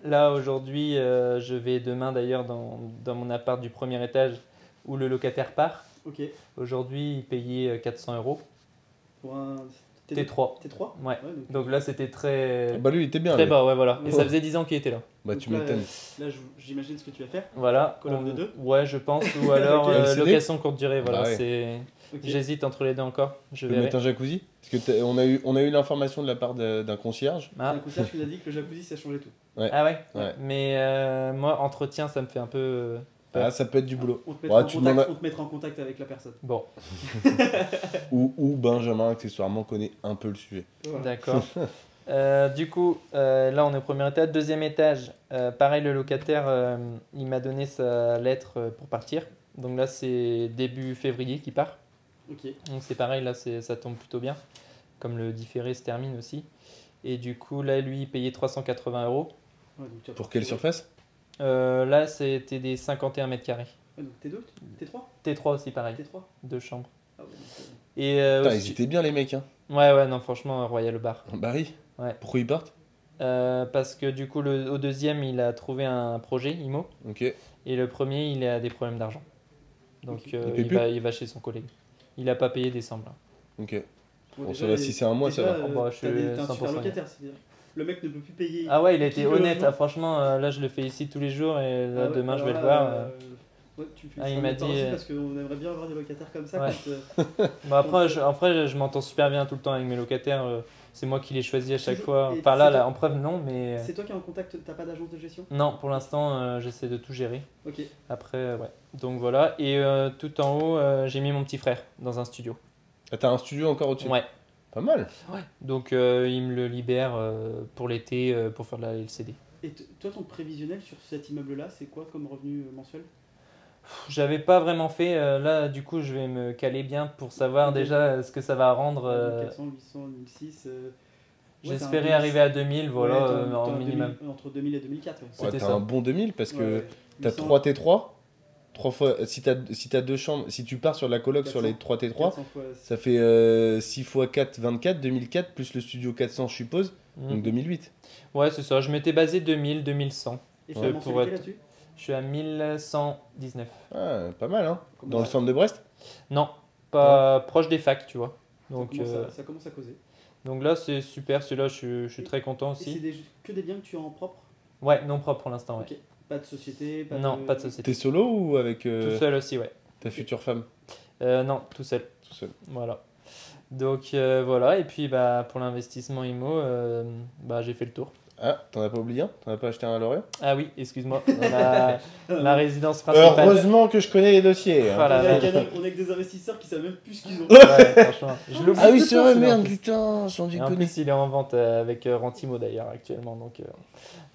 [SPEAKER 1] Là, aujourd'hui, je vais demain d'ailleurs dans mon appart du premier étage où le locataire part.
[SPEAKER 3] Ok.
[SPEAKER 1] Aujourd'hui, il payait 400 euros.
[SPEAKER 3] Pour un
[SPEAKER 1] T3.
[SPEAKER 3] T3.
[SPEAKER 1] Ouais. Donc là, c'était très,
[SPEAKER 2] Bah, lui, il était bien.
[SPEAKER 1] très
[SPEAKER 2] lui.
[SPEAKER 1] bas, ouais, voilà. Et
[SPEAKER 3] Ouais.
[SPEAKER 1] ça faisait 10 ans qu'il était là.
[SPEAKER 2] Bah,
[SPEAKER 3] Donc
[SPEAKER 2] tu
[SPEAKER 3] là,
[SPEAKER 2] m'étonnes.
[SPEAKER 3] Là, j'imagine ce que tu vas faire.
[SPEAKER 1] Voilà.
[SPEAKER 3] Colonne de deux.
[SPEAKER 1] Ouais, je pense. Ou alors
[SPEAKER 2] Ok. LCD.
[SPEAKER 1] location courte durée. Voilà.
[SPEAKER 2] Bah ouais.
[SPEAKER 1] C'est...
[SPEAKER 3] Ok.
[SPEAKER 1] J'hésite entre les deux encore. Je
[SPEAKER 2] Tu peux
[SPEAKER 1] verrai.
[SPEAKER 2] mettre un jacuzzi? Parce que on a eu l'information de la part d'un concierge.
[SPEAKER 3] C'est
[SPEAKER 1] Ah.
[SPEAKER 3] un concierge qui nous a dit que le jacuzzi, ça changeait tout.
[SPEAKER 1] Ah ouais.
[SPEAKER 2] Ouais.
[SPEAKER 1] Mais moi, entretien, ça me fait un peu.
[SPEAKER 2] Ah, ça peut être du boulot.
[SPEAKER 3] On te
[SPEAKER 2] Ouais,
[SPEAKER 3] mettra,
[SPEAKER 2] tu
[SPEAKER 3] en, contact,
[SPEAKER 2] demandes
[SPEAKER 3] on te mettra en contact avec la personne.
[SPEAKER 1] Bon,
[SPEAKER 2] ou Benjamin, accessoirement, connaît un peu le sujet.
[SPEAKER 3] Voilà.
[SPEAKER 1] d'accord. Du coup, là on est au premier étage. Deuxième étage, pareil, le locataire, il m'a donné sa lettre pour partir. Donc là, c'est début février qu'il part.
[SPEAKER 3] Ok.
[SPEAKER 1] Donc c'est pareil, là ça tombe plutôt bien. Comme le différé se termine aussi. Et du coup, là, lui, il payait 380 euros.
[SPEAKER 3] Ouais, donc tu as
[SPEAKER 2] Pour
[SPEAKER 3] pas-
[SPEAKER 2] quelle
[SPEAKER 3] ouais.
[SPEAKER 2] surface?
[SPEAKER 1] Là, c'était des 51 mètres carrés.
[SPEAKER 3] Ouais, donc T2 T3
[SPEAKER 1] T3 aussi, pareil.
[SPEAKER 3] T3
[SPEAKER 1] Deux chambres.
[SPEAKER 3] Ah ouais, donc,
[SPEAKER 1] Et
[SPEAKER 2] Putain,
[SPEAKER 1] aussi-
[SPEAKER 2] ils étaient bien, les mecs. Hein.
[SPEAKER 1] Ouais, non, franchement, Royal Bar.
[SPEAKER 2] Bah oui.
[SPEAKER 1] Ouais.
[SPEAKER 2] Pourquoi ils partent?
[SPEAKER 1] Parce que du coup, au deuxième, il a trouvé un projet IMO.
[SPEAKER 2] Ok.
[SPEAKER 1] Et le premier, il a des problèmes d'argent. Donc
[SPEAKER 3] Ok.
[SPEAKER 2] Il paye plus
[SPEAKER 1] il va chez son collègue. Il n'a pas payé décembre. Là.
[SPEAKER 2] Ok.
[SPEAKER 3] Bon,
[SPEAKER 2] Bon,
[SPEAKER 3] déjà,
[SPEAKER 2] ça va, si c'est un mois, ça va.
[SPEAKER 1] Oh, bah, je suis
[SPEAKER 3] t'as un
[SPEAKER 1] 100%
[SPEAKER 3] super locataire, c'est-à-dire le mec ne peut plus payer.
[SPEAKER 1] Ah ouais, il a
[SPEAKER 3] Qui
[SPEAKER 1] été
[SPEAKER 3] le
[SPEAKER 1] honnête.
[SPEAKER 3] logement
[SPEAKER 1] Ah, franchement, là, je le fais ici tous les jours et là,
[SPEAKER 3] Ah ouais,
[SPEAKER 1] demain, je vais
[SPEAKER 3] alors
[SPEAKER 1] le
[SPEAKER 3] là,
[SPEAKER 1] voir.
[SPEAKER 3] ouais, tu me fais
[SPEAKER 1] Ah, il
[SPEAKER 3] ça
[SPEAKER 1] m'a
[SPEAKER 3] nulle part
[SPEAKER 1] dit,
[SPEAKER 3] aussi parce qu'on aimerait bien avoir des locataires comme ça.
[SPEAKER 1] Ouais.
[SPEAKER 3] Quand,
[SPEAKER 1] Bon, après, je m'entends super bien tout le temps avec mes locataires. C'est moi qui les choisis à chaque
[SPEAKER 3] Toujours.
[SPEAKER 1] fois.
[SPEAKER 3] Et
[SPEAKER 1] Enfin,
[SPEAKER 3] c'est
[SPEAKER 1] là,
[SPEAKER 3] toi-
[SPEAKER 1] en preuve, non, mais.
[SPEAKER 3] c'est toi qui es en contact, t'as pas d'agence de gestion?
[SPEAKER 1] Non, pour l'instant, j'essaie de tout gérer.
[SPEAKER 3] Ok.
[SPEAKER 1] Après, ouais. Donc voilà. Et tout en haut, j'ai mis mon petit frère dans un studio.
[SPEAKER 2] Ah, t'as un studio encore au-dessus?
[SPEAKER 1] Ouais.
[SPEAKER 2] Pas mal.
[SPEAKER 1] Donc il me le libère pour l'été pour faire de la LCD.
[SPEAKER 3] Et toi, ton prévisionnel sur cet immeuble-là, c'est quoi comme revenu mensuel?
[SPEAKER 1] J'avais pas vraiment fait. Là, du coup, je vais me caler bien pour savoir
[SPEAKER 3] Ok.
[SPEAKER 1] déjà ce que ça va rendre.
[SPEAKER 3] 400, 800, 1006. t'as un
[SPEAKER 1] J'espérais
[SPEAKER 3] 2000,
[SPEAKER 1] arriver à 2000, voilà,
[SPEAKER 3] ouais, t'as
[SPEAKER 1] en
[SPEAKER 3] un
[SPEAKER 1] minimum.
[SPEAKER 3] entre 2000 et 2004. Ouais.
[SPEAKER 2] Ouais,
[SPEAKER 1] C'était
[SPEAKER 2] t'as
[SPEAKER 1] ça.
[SPEAKER 2] un bon 2000 parce que
[SPEAKER 3] Ouais,
[SPEAKER 2] t'as
[SPEAKER 3] 800,
[SPEAKER 2] 3 T3. 3 fois, si t'as deux chambres, si tu pars sur la coloc sur les
[SPEAKER 3] 400,
[SPEAKER 2] 3 T3,
[SPEAKER 3] 400 fois.
[SPEAKER 2] ça fait 6 fois 4, 24, 2004, plus le studio 400, je suppose,
[SPEAKER 1] Mm.
[SPEAKER 2] donc 2008.
[SPEAKER 1] Ouais, c'est ça. Je m'étais basé 2000, 2100.
[SPEAKER 3] Et
[SPEAKER 1] Ouais,
[SPEAKER 3] sur la
[SPEAKER 1] pour
[SPEAKER 3] mensualité
[SPEAKER 1] être-
[SPEAKER 3] là-dessus
[SPEAKER 1] Je suis à 1119.
[SPEAKER 2] Ah, pas mal, hein.
[SPEAKER 3] Comment
[SPEAKER 2] Dans le
[SPEAKER 3] ça-
[SPEAKER 2] centre de Brest.
[SPEAKER 1] Non, pas proche des facs, tu vois.
[SPEAKER 3] ça
[SPEAKER 1] Donc,
[SPEAKER 3] commence à, ça commence à causer.
[SPEAKER 1] donc là, c'est super. Celui-là, je suis très content
[SPEAKER 3] Et c'est
[SPEAKER 1] aussi.
[SPEAKER 3] que des biens que tu as en propre?
[SPEAKER 1] Ouais, non propre pour l'instant, ouais.
[SPEAKER 3] Ok. Pas de société,
[SPEAKER 1] Non, pas de société.
[SPEAKER 2] T'es solo ou avec
[SPEAKER 1] Tout seul aussi, ouais.
[SPEAKER 2] ta future femme?
[SPEAKER 1] Non, tout seul.
[SPEAKER 2] Tout seul.
[SPEAKER 1] Voilà. Donc voilà, et puis bah, pour l'investissement IMO, bah, j'ai fait le tour.
[SPEAKER 2] Ah, t'en as pas oublié un? T'en as pas acheté un à Lorient?
[SPEAKER 1] Ah oui, excuse-moi. Ma résidence principale.
[SPEAKER 2] Heureusement que je connais les dossiers, hein.
[SPEAKER 1] Voilà.
[SPEAKER 3] On est
[SPEAKER 1] là,
[SPEAKER 3] avec des investisseurs qui savent même plus ce qu'ils ont.
[SPEAKER 1] ouais, franchement. Je l'oublie
[SPEAKER 2] Ah oui,
[SPEAKER 1] tout le
[SPEAKER 2] c'est
[SPEAKER 1] temps,
[SPEAKER 2] vrai,
[SPEAKER 1] celui-là, en
[SPEAKER 2] merde,
[SPEAKER 1] plus.
[SPEAKER 2] putain, sans
[SPEAKER 1] Et en
[SPEAKER 2] déconner.
[SPEAKER 1] plus, il est en vente avec Rentimo d'ailleurs actuellement.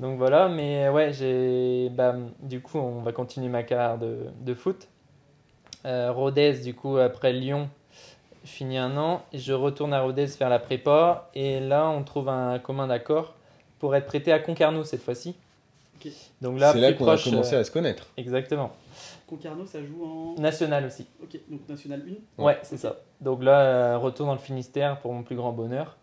[SPEAKER 1] Donc voilà, mais ouais, bah, du coup, on va continuer ma carrière de foot. Rodez, du coup, après Lyon, fini un an. Et je retourne à Rodez faire la prépa. Et là, on trouve un commun accord pour être prêté à Concarneau cette fois-ci.
[SPEAKER 3] Ok.
[SPEAKER 1] Donc là,
[SPEAKER 2] C'est là
[SPEAKER 1] plus
[SPEAKER 2] qu'on
[SPEAKER 1] proche.
[SPEAKER 2] a commencé à se connaître.
[SPEAKER 1] Exactement.
[SPEAKER 3] Concarneau, ça joue en.
[SPEAKER 1] National aussi.
[SPEAKER 3] Ok, donc National 1.
[SPEAKER 1] Ouais, c'est ça. Donc là, retour dans le Finistère pour mon plus grand bonheur.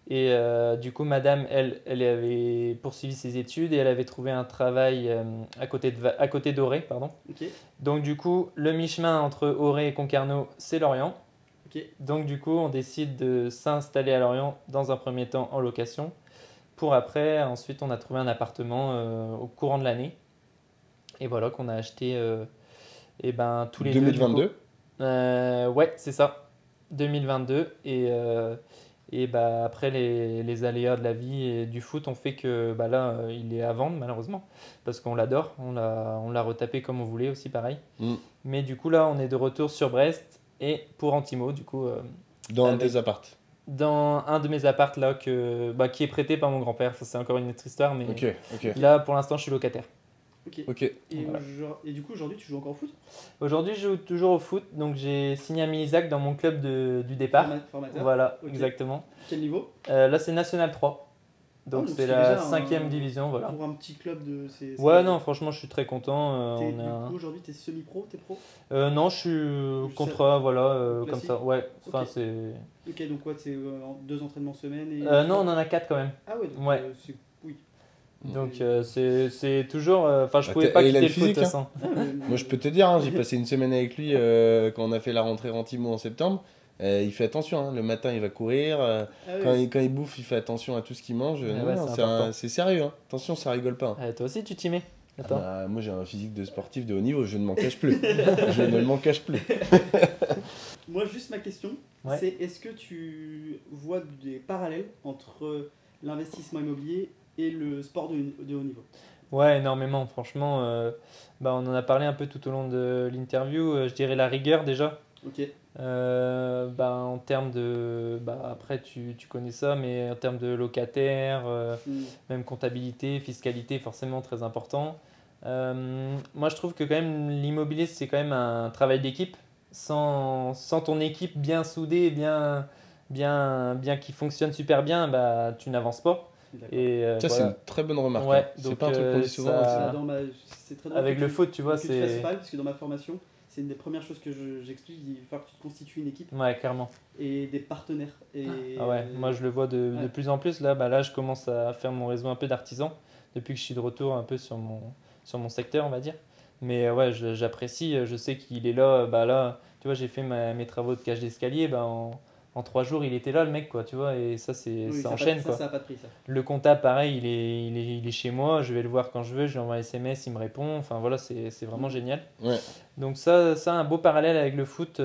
[SPEAKER 1] Et du coup, madame, elle avait poursuivi ses études et elle avait trouvé un travail à côté d'Auray, pardon.
[SPEAKER 3] Ok,
[SPEAKER 1] Donc du coup, le mi-chemin entre Auray et Concarneau, c'est Lorient.
[SPEAKER 3] ok.
[SPEAKER 1] Donc du coup, on décide de s'installer à Lorient dans un premier temps en location. Pour après, ensuite, on a trouvé un appartement au courant de l'année. Et voilà qu'on a acheté et ben, tous les deux. du coup.
[SPEAKER 2] 2022.
[SPEAKER 1] Ouais, c'est ça. 2022. Et bah, après, les aléas de la vie et du foot ont fait que bah, là, il est à vendre, malheureusement. Parce qu'on l'adore. On l'a retapé comme on voulait aussi, pareil.
[SPEAKER 2] Mm.
[SPEAKER 1] Mais du coup, là, on est de retour sur Brest. Et pour Antimo, du coup,
[SPEAKER 2] Dans un
[SPEAKER 1] avec-
[SPEAKER 2] des appartes.
[SPEAKER 1] dans un de mes apparts là, qui est prêté par mon grand-père. Ça, c'est encore une autre histoire. Mais
[SPEAKER 2] Ok, ok.
[SPEAKER 1] là, pour l'instant, je suis locataire.
[SPEAKER 3] Ok.
[SPEAKER 2] Ok.
[SPEAKER 3] Et,
[SPEAKER 1] Voilà.
[SPEAKER 3] et du coup, aujourd'hui, tu joues encore au foot?
[SPEAKER 1] Aujourd'hui, je joue toujours au foot. Donc, j'ai signé à Milizac dans mon club du départ.
[SPEAKER 3] Formateur.
[SPEAKER 1] Voilà,
[SPEAKER 3] Ok.
[SPEAKER 1] exactement.
[SPEAKER 3] Quel niveau?
[SPEAKER 1] Là, c'est National 3. Donc,
[SPEAKER 3] Oh, donc
[SPEAKER 1] c'est
[SPEAKER 3] c'est
[SPEAKER 1] la
[SPEAKER 3] déjà
[SPEAKER 1] 5e division. Voilà.
[SPEAKER 3] Pour un petit club de.
[SPEAKER 1] Ouais, non, franchement, je suis très content.
[SPEAKER 3] Du
[SPEAKER 1] On est un-
[SPEAKER 3] coup, aujourd'hui, t'es semi-pro, t'es pro?
[SPEAKER 1] Non, je suis
[SPEAKER 3] Je
[SPEAKER 1] contrat, voilà, comme
[SPEAKER 3] classique.
[SPEAKER 1] ça. Ouais, enfin,
[SPEAKER 3] Ok.
[SPEAKER 1] c'est.
[SPEAKER 3] Ok, donc quoi, c'est 2 entraînements semaine et.
[SPEAKER 1] Non, on en a 4 quand même.
[SPEAKER 3] Ah ouais, donc
[SPEAKER 1] Ouais.
[SPEAKER 3] oui.
[SPEAKER 1] Donc, c'est toujours. Enfin, je
[SPEAKER 2] Bah,
[SPEAKER 1] pouvais
[SPEAKER 2] t'as-
[SPEAKER 1] pas
[SPEAKER 2] et il a
[SPEAKER 1] quitter
[SPEAKER 2] le
[SPEAKER 1] le foot de
[SPEAKER 2] physique,
[SPEAKER 1] toute
[SPEAKER 2] hein.
[SPEAKER 1] façon.
[SPEAKER 3] Ah, mais-
[SPEAKER 2] Moi, je peux te dire, hein, j'ai passé une semaine avec lui quand on a fait la rentrée Rentimo en septembre. Il fait attention, hein. Le matin, il va courir.
[SPEAKER 3] Ah ouais.
[SPEAKER 2] Quand il bouffe, il fait attention à tout ce qu'il mange.
[SPEAKER 1] Ouais,
[SPEAKER 2] Non,
[SPEAKER 1] ouais,
[SPEAKER 2] non,
[SPEAKER 1] c'est important.
[SPEAKER 2] c'est sérieux, hein. Attention, ça rigole pas, hein.
[SPEAKER 1] Toi aussi, tu t'y mets. Attends.
[SPEAKER 2] Bah, moi, j'ai un physique de sportif de haut niveau, je ne m'en cache plus. Je ne m'en cache plus.
[SPEAKER 3] Moi, juste ma question,
[SPEAKER 1] Ouais.
[SPEAKER 3] c'est est-ce que tu vois des parallèles entre l'investissement immobilier et le sport de haut niveau?
[SPEAKER 1] Ouais, énormément. Franchement, bah, on en a parlé un peu tout au long de l'interview. Je dirais la rigueur déjà.
[SPEAKER 3] Ok.
[SPEAKER 1] Bah, en termes de. Bah, après, tu connais ça, mais en termes de locataire, même comptabilité, fiscalité, forcément très important. Moi, je trouve que quand même l'immobilier, c'est quand même un travail d'équipe. Sans ton équipe bien soudée, bien qui fonctionne super bien, bah, tu n'avances pas.
[SPEAKER 3] D'accord.
[SPEAKER 1] Et
[SPEAKER 2] Ça, c'est
[SPEAKER 1] voilà.
[SPEAKER 2] une très bonne remarque,
[SPEAKER 1] Ouais,
[SPEAKER 2] hein. C'est
[SPEAKER 1] donc,
[SPEAKER 2] pas un truc qu'on dit souvent.
[SPEAKER 1] ça-
[SPEAKER 2] mais
[SPEAKER 3] Ah, c'est très drôle
[SPEAKER 1] Avec
[SPEAKER 3] que
[SPEAKER 1] le
[SPEAKER 3] tu-
[SPEAKER 1] foot, tu vois,
[SPEAKER 3] que tu fasses
[SPEAKER 1] c'est.
[SPEAKER 3] pas, parce que dans ma formation, c'est une des premières choses que j'explique. Il va falloir que tu te constitues une équipe
[SPEAKER 1] Ouais, clairement.
[SPEAKER 3] et des partenaires. Et
[SPEAKER 1] Ah ouais, moi je le vois de
[SPEAKER 3] Ouais.
[SPEAKER 1] plus en plus. Là, bah là, je commence à faire mon réseau un peu d'artisans depuis que je suis de retour un peu sur mon secteur, on va dire. Mais ouais, j'apprécie. Je sais qu'il est là. Bah là, tu vois, j'ai fait mes travaux de cage d'escalier. Bah, en 3 jours, il était là, le mec, quoi, tu vois. Et ça,
[SPEAKER 3] oui,
[SPEAKER 1] ça
[SPEAKER 3] a
[SPEAKER 1] enchaîne,
[SPEAKER 3] pas,
[SPEAKER 1] quoi.
[SPEAKER 3] ça a pas de prix, ça.
[SPEAKER 1] Le comptable, pareil, il est chez moi. Je vais le voir quand je veux. Je lui envoie un SMS, il me répond. Enfin voilà, c'est vraiment génial.
[SPEAKER 2] Ouais.
[SPEAKER 1] Donc ça, un beau parallèle avec le foot,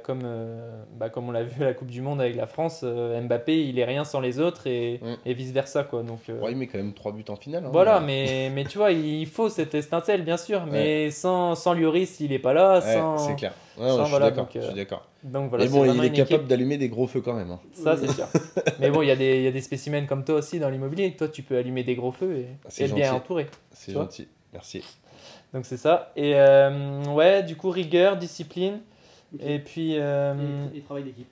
[SPEAKER 1] comme on l'a vu à la Coupe du Monde avec la France, Mbappé, il est rien sans les autres et vice-versa, quoi. Donc,
[SPEAKER 2] Ouais, il met quand même 3 buts en finale, hein.
[SPEAKER 1] voilà, mais tu vois, il faut cette étincelle, bien sûr, mais sans Lloris, il est pas là,
[SPEAKER 2] Ouais,
[SPEAKER 1] sans...
[SPEAKER 2] c'est clair. Ouais,
[SPEAKER 1] sans,
[SPEAKER 2] je suis
[SPEAKER 1] voilà,
[SPEAKER 2] d'accord.
[SPEAKER 1] donc,
[SPEAKER 2] Je suis d'accord.
[SPEAKER 1] Donc voilà,
[SPEAKER 2] Mais
[SPEAKER 1] c'est
[SPEAKER 2] bon, il
[SPEAKER 1] vraiment
[SPEAKER 2] est
[SPEAKER 1] une
[SPEAKER 2] capable
[SPEAKER 1] équipe,
[SPEAKER 2] d'allumer des gros feux quand même, hein.
[SPEAKER 1] ça c'est sûr. Mais bon, il y a des spécimens comme toi aussi dans l'immobilier, toi tu peux allumer des gros feux et
[SPEAKER 2] C'est
[SPEAKER 1] être bien
[SPEAKER 2] gentil.
[SPEAKER 1] entouré.
[SPEAKER 2] C'est
[SPEAKER 1] Tu vois
[SPEAKER 2] gentil. Merci.
[SPEAKER 1] Donc c'est ça. Et ouais, du coup, rigueur, discipline,
[SPEAKER 3] Ok.
[SPEAKER 1] et puis...
[SPEAKER 3] Et travail d'équipe.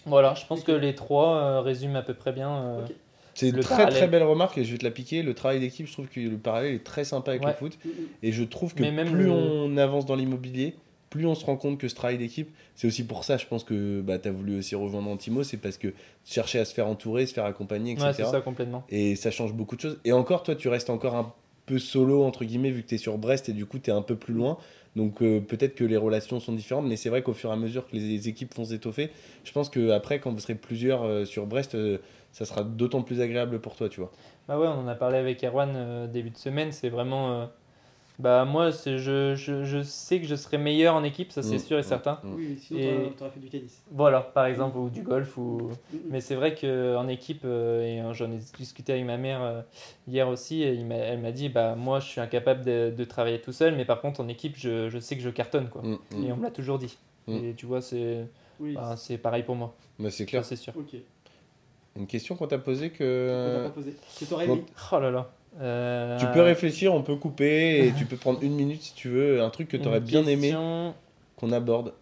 [SPEAKER 1] Voilà, je pense
[SPEAKER 3] Ok.
[SPEAKER 1] que les trois résument à peu près bien
[SPEAKER 3] Ok.
[SPEAKER 2] C'est une
[SPEAKER 1] Le
[SPEAKER 2] très
[SPEAKER 1] parallèle.
[SPEAKER 2] très belle remarque et je vais te la piquer. Le travail d'équipe, je trouve que le parallèle est très sympa avec
[SPEAKER 1] Ouais.
[SPEAKER 2] le foot.
[SPEAKER 3] Mm, mm.
[SPEAKER 2] Et je trouve que
[SPEAKER 1] Mais même
[SPEAKER 2] plus
[SPEAKER 1] le-
[SPEAKER 2] on avance dans l'immobilier, plus on se rend compte que ce travail d'équipe, c'est aussi pour ça, je pense que bah, tu as voulu aussi rejoindre Antimo, c'est parce que chercher à se faire entourer, se faire accompagner, etc.
[SPEAKER 1] Ouais, c'est ça complètement.
[SPEAKER 2] Et ça change beaucoup de choses. Et encore, toi, tu restes encore un peu solo, entre guillemets, vu que tu es sur Brest et du coup, tu es un peu plus loin. Donc peut-être que les relations sont différentes, mais c'est vrai qu'au fur et à mesure que les équipes vont s'étoffer, je pense qu'après, quand vous serez plusieurs sur Brest, ça sera d'autant plus agréable pour toi, tu vois.
[SPEAKER 1] Bah ouais, on en a parlé avec Erwan début de semaine. C'est vraiment. Bah moi, je sais que je serai meilleur en équipe, ça c'est sûr et certain.
[SPEAKER 3] Oui, sinon
[SPEAKER 1] Et-
[SPEAKER 3] t'aurais fait du tennis.
[SPEAKER 1] Voilà, par exemple, ou du golf. Ou...
[SPEAKER 3] Mm, mm.
[SPEAKER 1] Mais c'est vrai qu'en équipe, et j'en ai discuté avec ma mère hier aussi, et elle m'a dit bah, moi je suis incapable de travailler tout seul, mais par contre en équipe, je sais que je cartonne. Quoi. Et on me l'a toujours dit.
[SPEAKER 2] Mm.
[SPEAKER 1] Et tu vois,
[SPEAKER 3] Oui,
[SPEAKER 1] c'est pareil pour moi,
[SPEAKER 2] Bah, c'est
[SPEAKER 1] ça
[SPEAKER 2] clair.
[SPEAKER 1] c'est sûr.
[SPEAKER 3] ok.
[SPEAKER 2] Une question qu'on t'a posée
[SPEAKER 3] On
[SPEAKER 2] que.
[SPEAKER 3] t'a pas posé. Que t'aurais
[SPEAKER 2] bon,
[SPEAKER 3] aimé.
[SPEAKER 1] Oh là là.
[SPEAKER 2] Tu peux réfléchir, on peut couper et tu peux prendre une minute si tu veux, un truc que tu aurais
[SPEAKER 1] Une
[SPEAKER 2] bien aimé
[SPEAKER 1] question,
[SPEAKER 2] qu'on aborde.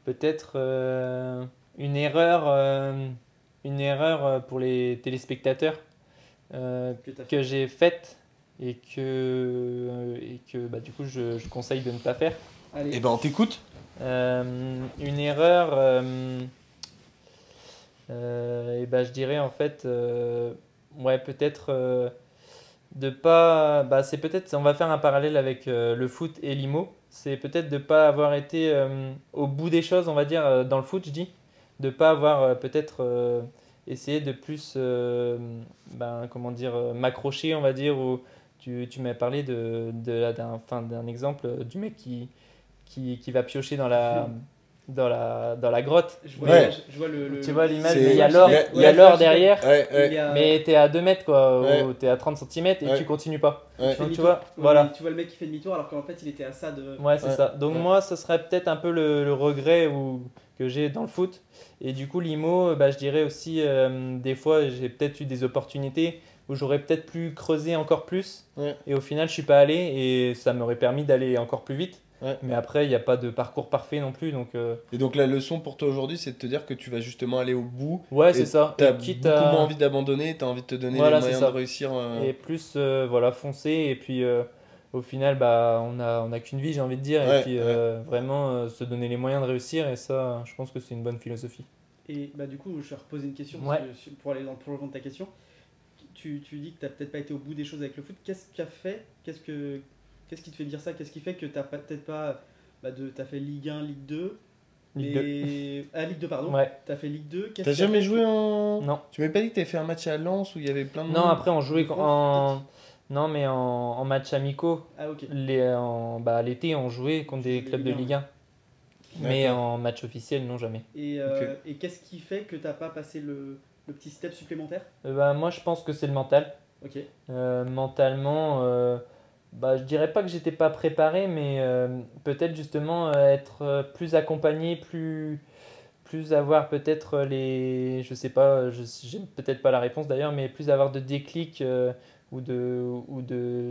[SPEAKER 1] peut-être une erreur pour les téléspectateurs
[SPEAKER 3] Que t'as fait.
[SPEAKER 1] que j'ai faite et que bah, du coup je conseille de ne pas faire.
[SPEAKER 3] Allez.
[SPEAKER 2] Eh ben, on t'écoute.
[SPEAKER 1] Une erreur, et bah, je dirais en fait, ouais, peut-être de pas. Bah, c'est peut-être, on va faire un parallèle avec le foot et l'IMO. C'est peut-être de pas avoir été au bout des choses, on va dire, dans le foot, je dis. De pas avoir peut-être essayé de plus, ben, comment dire, m'accrocher, on va dire. Ou tu m'as parlé d'un exemple du mec qui va piocher dans la grotte.
[SPEAKER 3] Je vois,
[SPEAKER 2] Ouais.
[SPEAKER 3] je vois le.
[SPEAKER 1] Tu vois l'image,
[SPEAKER 2] C'est-
[SPEAKER 1] mais il y a
[SPEAKER 2] Ouais,
[SPEAKER 1] l'or,
[SPEAKER 2] ouais,
[SPEAKER 1] il y a
[SPEAKER 2] ouais,
[SPEAKER 1] l'or
[SPEAKER 3] ouais,
[SPEAKER 1] derrière,
[SPEAKER 2] Ouais,
[SPEAKER 3] Il
[SPEAKER 2] ouais,
[SPEAKER 3] y a-
[SPEAKER 1] mais t'es à 2 mètres quoi,
[SPEAKER 2] Ouais.
[SPEAKER 1] ou t'es à 30 cm et
[SPEAKER 2] Ouais.
[SPEAKER 1] tu continues pas.
[SPEAKER 2] ouais.
[SPEAKER 3] il fait
[SPEAKER 1] Donc tu
[SPEAKER 3] demi-tour.
[SPEAKER 1] vois,
[SPEAKER 3] Ouais,
[SPEAKER 1] voilà.
[SPEAKER 3] mais tu vois le mec qui fait demi-tour alors qu'en fait il était à ça de.
[SPEAKER 1] Ouais, c'est
[SPEAKER 2] Ouais.
[SPEAKER 1] ça. Donc
[SPEAKER 2] Ouais.
[SPEAKER 1] moi, ce serait peut-être un peu le regret que j'ai dans le foot. Et du coup, l'IMO, bah, je dirais aussi, des fois, j'ai peut-être eu des opportunités où j'aurais peut-être pu creuser encore plus.
[SPEAKER 2] Ouais.
[SPEAKER 1] Et au final, je suis pas allé et ça m'aurait permis d'aller encore plus vite.
[SPEAKER 2] Ouais.
[SPEAKER 1] Mais après, il n'y a pas de parcours parfait non plus. Donc,
[SPEAKER 2] Et donc la leçon pour toi aujourd'hui, c'est de te dire que tu vas justement aller au bout.
[SPEAKER 1] ouais,
[SPEAKER 2] Et
[SPEAKER 1] c'est ça.
[SPEAKER 2] T'as
[SPEAKER 1] Et quitte
[SPEAKER 2] beaucoup
[SPEAKER 1] à-
[SPEAKER 2] moins envie d'abandonner, t'as envie de te donner
[SPEAKER 1] Voilà,
[SPEAKER 2] les
[SPEAKER 1] c'est
[SPEAKER 2] moyens
[SPEAKER 1] ça.
[SPEAKER 2] de réussir.
[SPEAKER 1] Et plus voilà, foncer. Et puis au final, bah, on a qu'une vie, j'ai envie de dire. Et
[SPEAKER 2] Ouais,
[SPEAKER 1] puis vraiment se donner les moyens de réussir. Et ça, je pense que c'est une bonne philosophie.
[SPEAKER 3] Et bah, du coup, je vais reposer une question
[SPEAKER 1] Ouais.
[SPEAKER 3] pour aller dans le prolongement de ta question. Tu dis que tu n'as peut-être pas été au bout des choses avec le foot. Qu'est-ce qui a fait Qu'est-ce qui te fait dire ça Qu'est-ce qui fait que tu n'as peut-être pas. Tu as fait Ligue 1, Ligue 2.
[SPEAKER 1] Ligue
[SPEAKER 3] mais... Ah, Ligue 2, pardon.
[SPEAKER 1] Ouais.
[SPEAKER 3] Tu as fait Ligue 2.
[SPEAKER 2] T'as jamais joué en.
[SPEAKER 1] Non.
[SPEAKER 2] Tu m'avais pas dit que t'avais fait un match à Lens où il y avait plein de
[SPEAKER 1] Non,
[SPEAKER 2] monde.
[SPEAKER 1] après on jouait
[SPEAKER 3] En France,
[SPEAKER 1] en. Non, mais en match amicaux.
[SPEAKER 3] Ah, ok.
[SPEAKER 1] L'été, on jouait contre des
[SPEAKER 3] De
[SPEAKER 1] clubs de
[SPEAKER 3] Ligue 1,
[SPEAKER 1] Ligue 1. Mais
[SPEAKER 2] D'accord.
[SPEAKER 1] en match officiel, non, jamais.
[SPEAKER 3] Et qu'est-ce qui fait que tu n'as pas passé le petit step supplémentaire
[SPEAKER 1] Bah, moi, je pense que c'est le mental.
[SPEAKER 3] Ok.
[SPEAKER 1] Mentalement, bah, je dirais pas que j'étais pas préparé, mais peut-être justement être plus accompagné, plus avoir peut-être je sais pas, j'ai peut-être pas la réponse d'ailleurs, mais plus avoir de déclics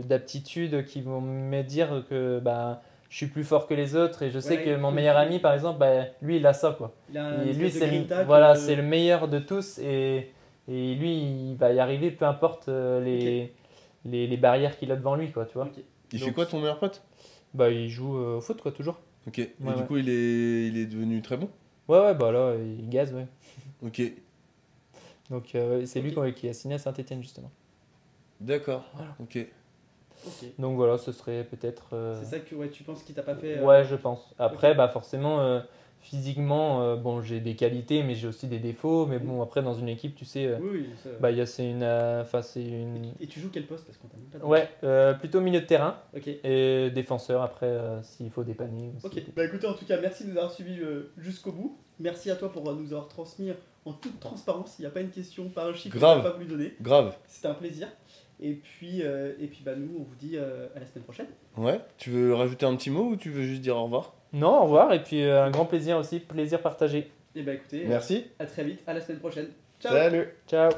[SPEAKER 1] d'aptitudes qui vont me dire que bah, je suis plus fort que les autres et je sais
[SPEAKER 3] Voilà,
[SPEAKER 1] que mon meilleur ami par exemple, bah, lui il a ça quoi.
[SPEAKER 3] Il a un
[SPEAKER 1] Et lui
[SPEAKER 3] espèce de
[SPEAKER 1] c'est
[SPEAKER 3] grinta
[SPEAKER 1] voilà,
[SPEAKER 3] que-
[SPEAKER 1] c'est le meilleur de tous et lui il va y arriver peu importe les barrières qu'il a devant lui quoi, tu vois.
[SPEAKER 3] Ok.
[SPEAKER 2] Il fait
[SPEAKER 1] Donc-
[SPEAKER 2] quoi ton meilleur pote?
[SPEAKER 1] Bah il joue au foot quoi toujours.
[SPEAKER 2] Ok. Et
[SPEAKER 1] Ouais,
[SPEAKER 2] du
[SPEAKER 1] ouais.
[SPEAKER 2] coup, il est devenu très bon?
[SPEAKER 1] Ouais bah là il gaze ouais.
[SPEAKER 2] Ok.
[SPEAKER 1] Donc c'est lui qui a signé à Saint-Étienne justement.
[SPEAKER 2] D'accord.
[SPEAKER 1] Voilà.
[SPEAKER 2] Ok.
[SPEAKER 3] Ok.
[SPEAKER 1] Donc voilà, ce serait peut-être
[SPEAKER 3] C'est ça que ouais, tu penses qu'il t'a pas fait.
[SPEAKER 1] ouais, je pense. Après bah forcément physiquement bon, j'ai des qualités mais j'ai aussi des défauts mais bon après dans une équipe, tu sais
[SPEAKER 3] Oui, oui. Ça...
[SPEAKER 1] bah c'est une enfin c'est une
[SPEAKER 3] Et tu joues quel poste parce qu'on t'a même pas dit.
[SPEAKER 1] ouais, plutôt milieu de terrain
[SPEAKER 3] Ok.
[SPEAKER 1] et défenseur après s'il faut dépanner.
[SPEAKER 3] Ok. Bah écoutez, en tout cas, merci de nous avoir suivis jusqu'au bout. Merci à toi pour nous avoir transmis en toute transparence. Il n'y a pas une question, pas un chiffre que
[SPEAKER 2] Grave.
[SPEAKER 3] tu n'as pas voulu donner.
[SPEAKER 2] Grave.
[SPEAKER 3] C'était un plaisir. Et puis bah, nous, on vous dit à la semaine prochaine.
[SPEAKER 2] Ouais. Tu veux rajouter un petit mot ou tu veux juste dire au revoir?
[SPEAKER 1] Non, au revoir et puis un grand plaisir aussi, plaisir partagé.
[SPEAKER 3] Et bah écoutez,
[SPEAKER 2] Merci.
[SPEAKER 3] à très vite, à la semaine prochaine. Ciao.
[SPEAKER 2] Salut.
[SPEAKER 1] Ciao.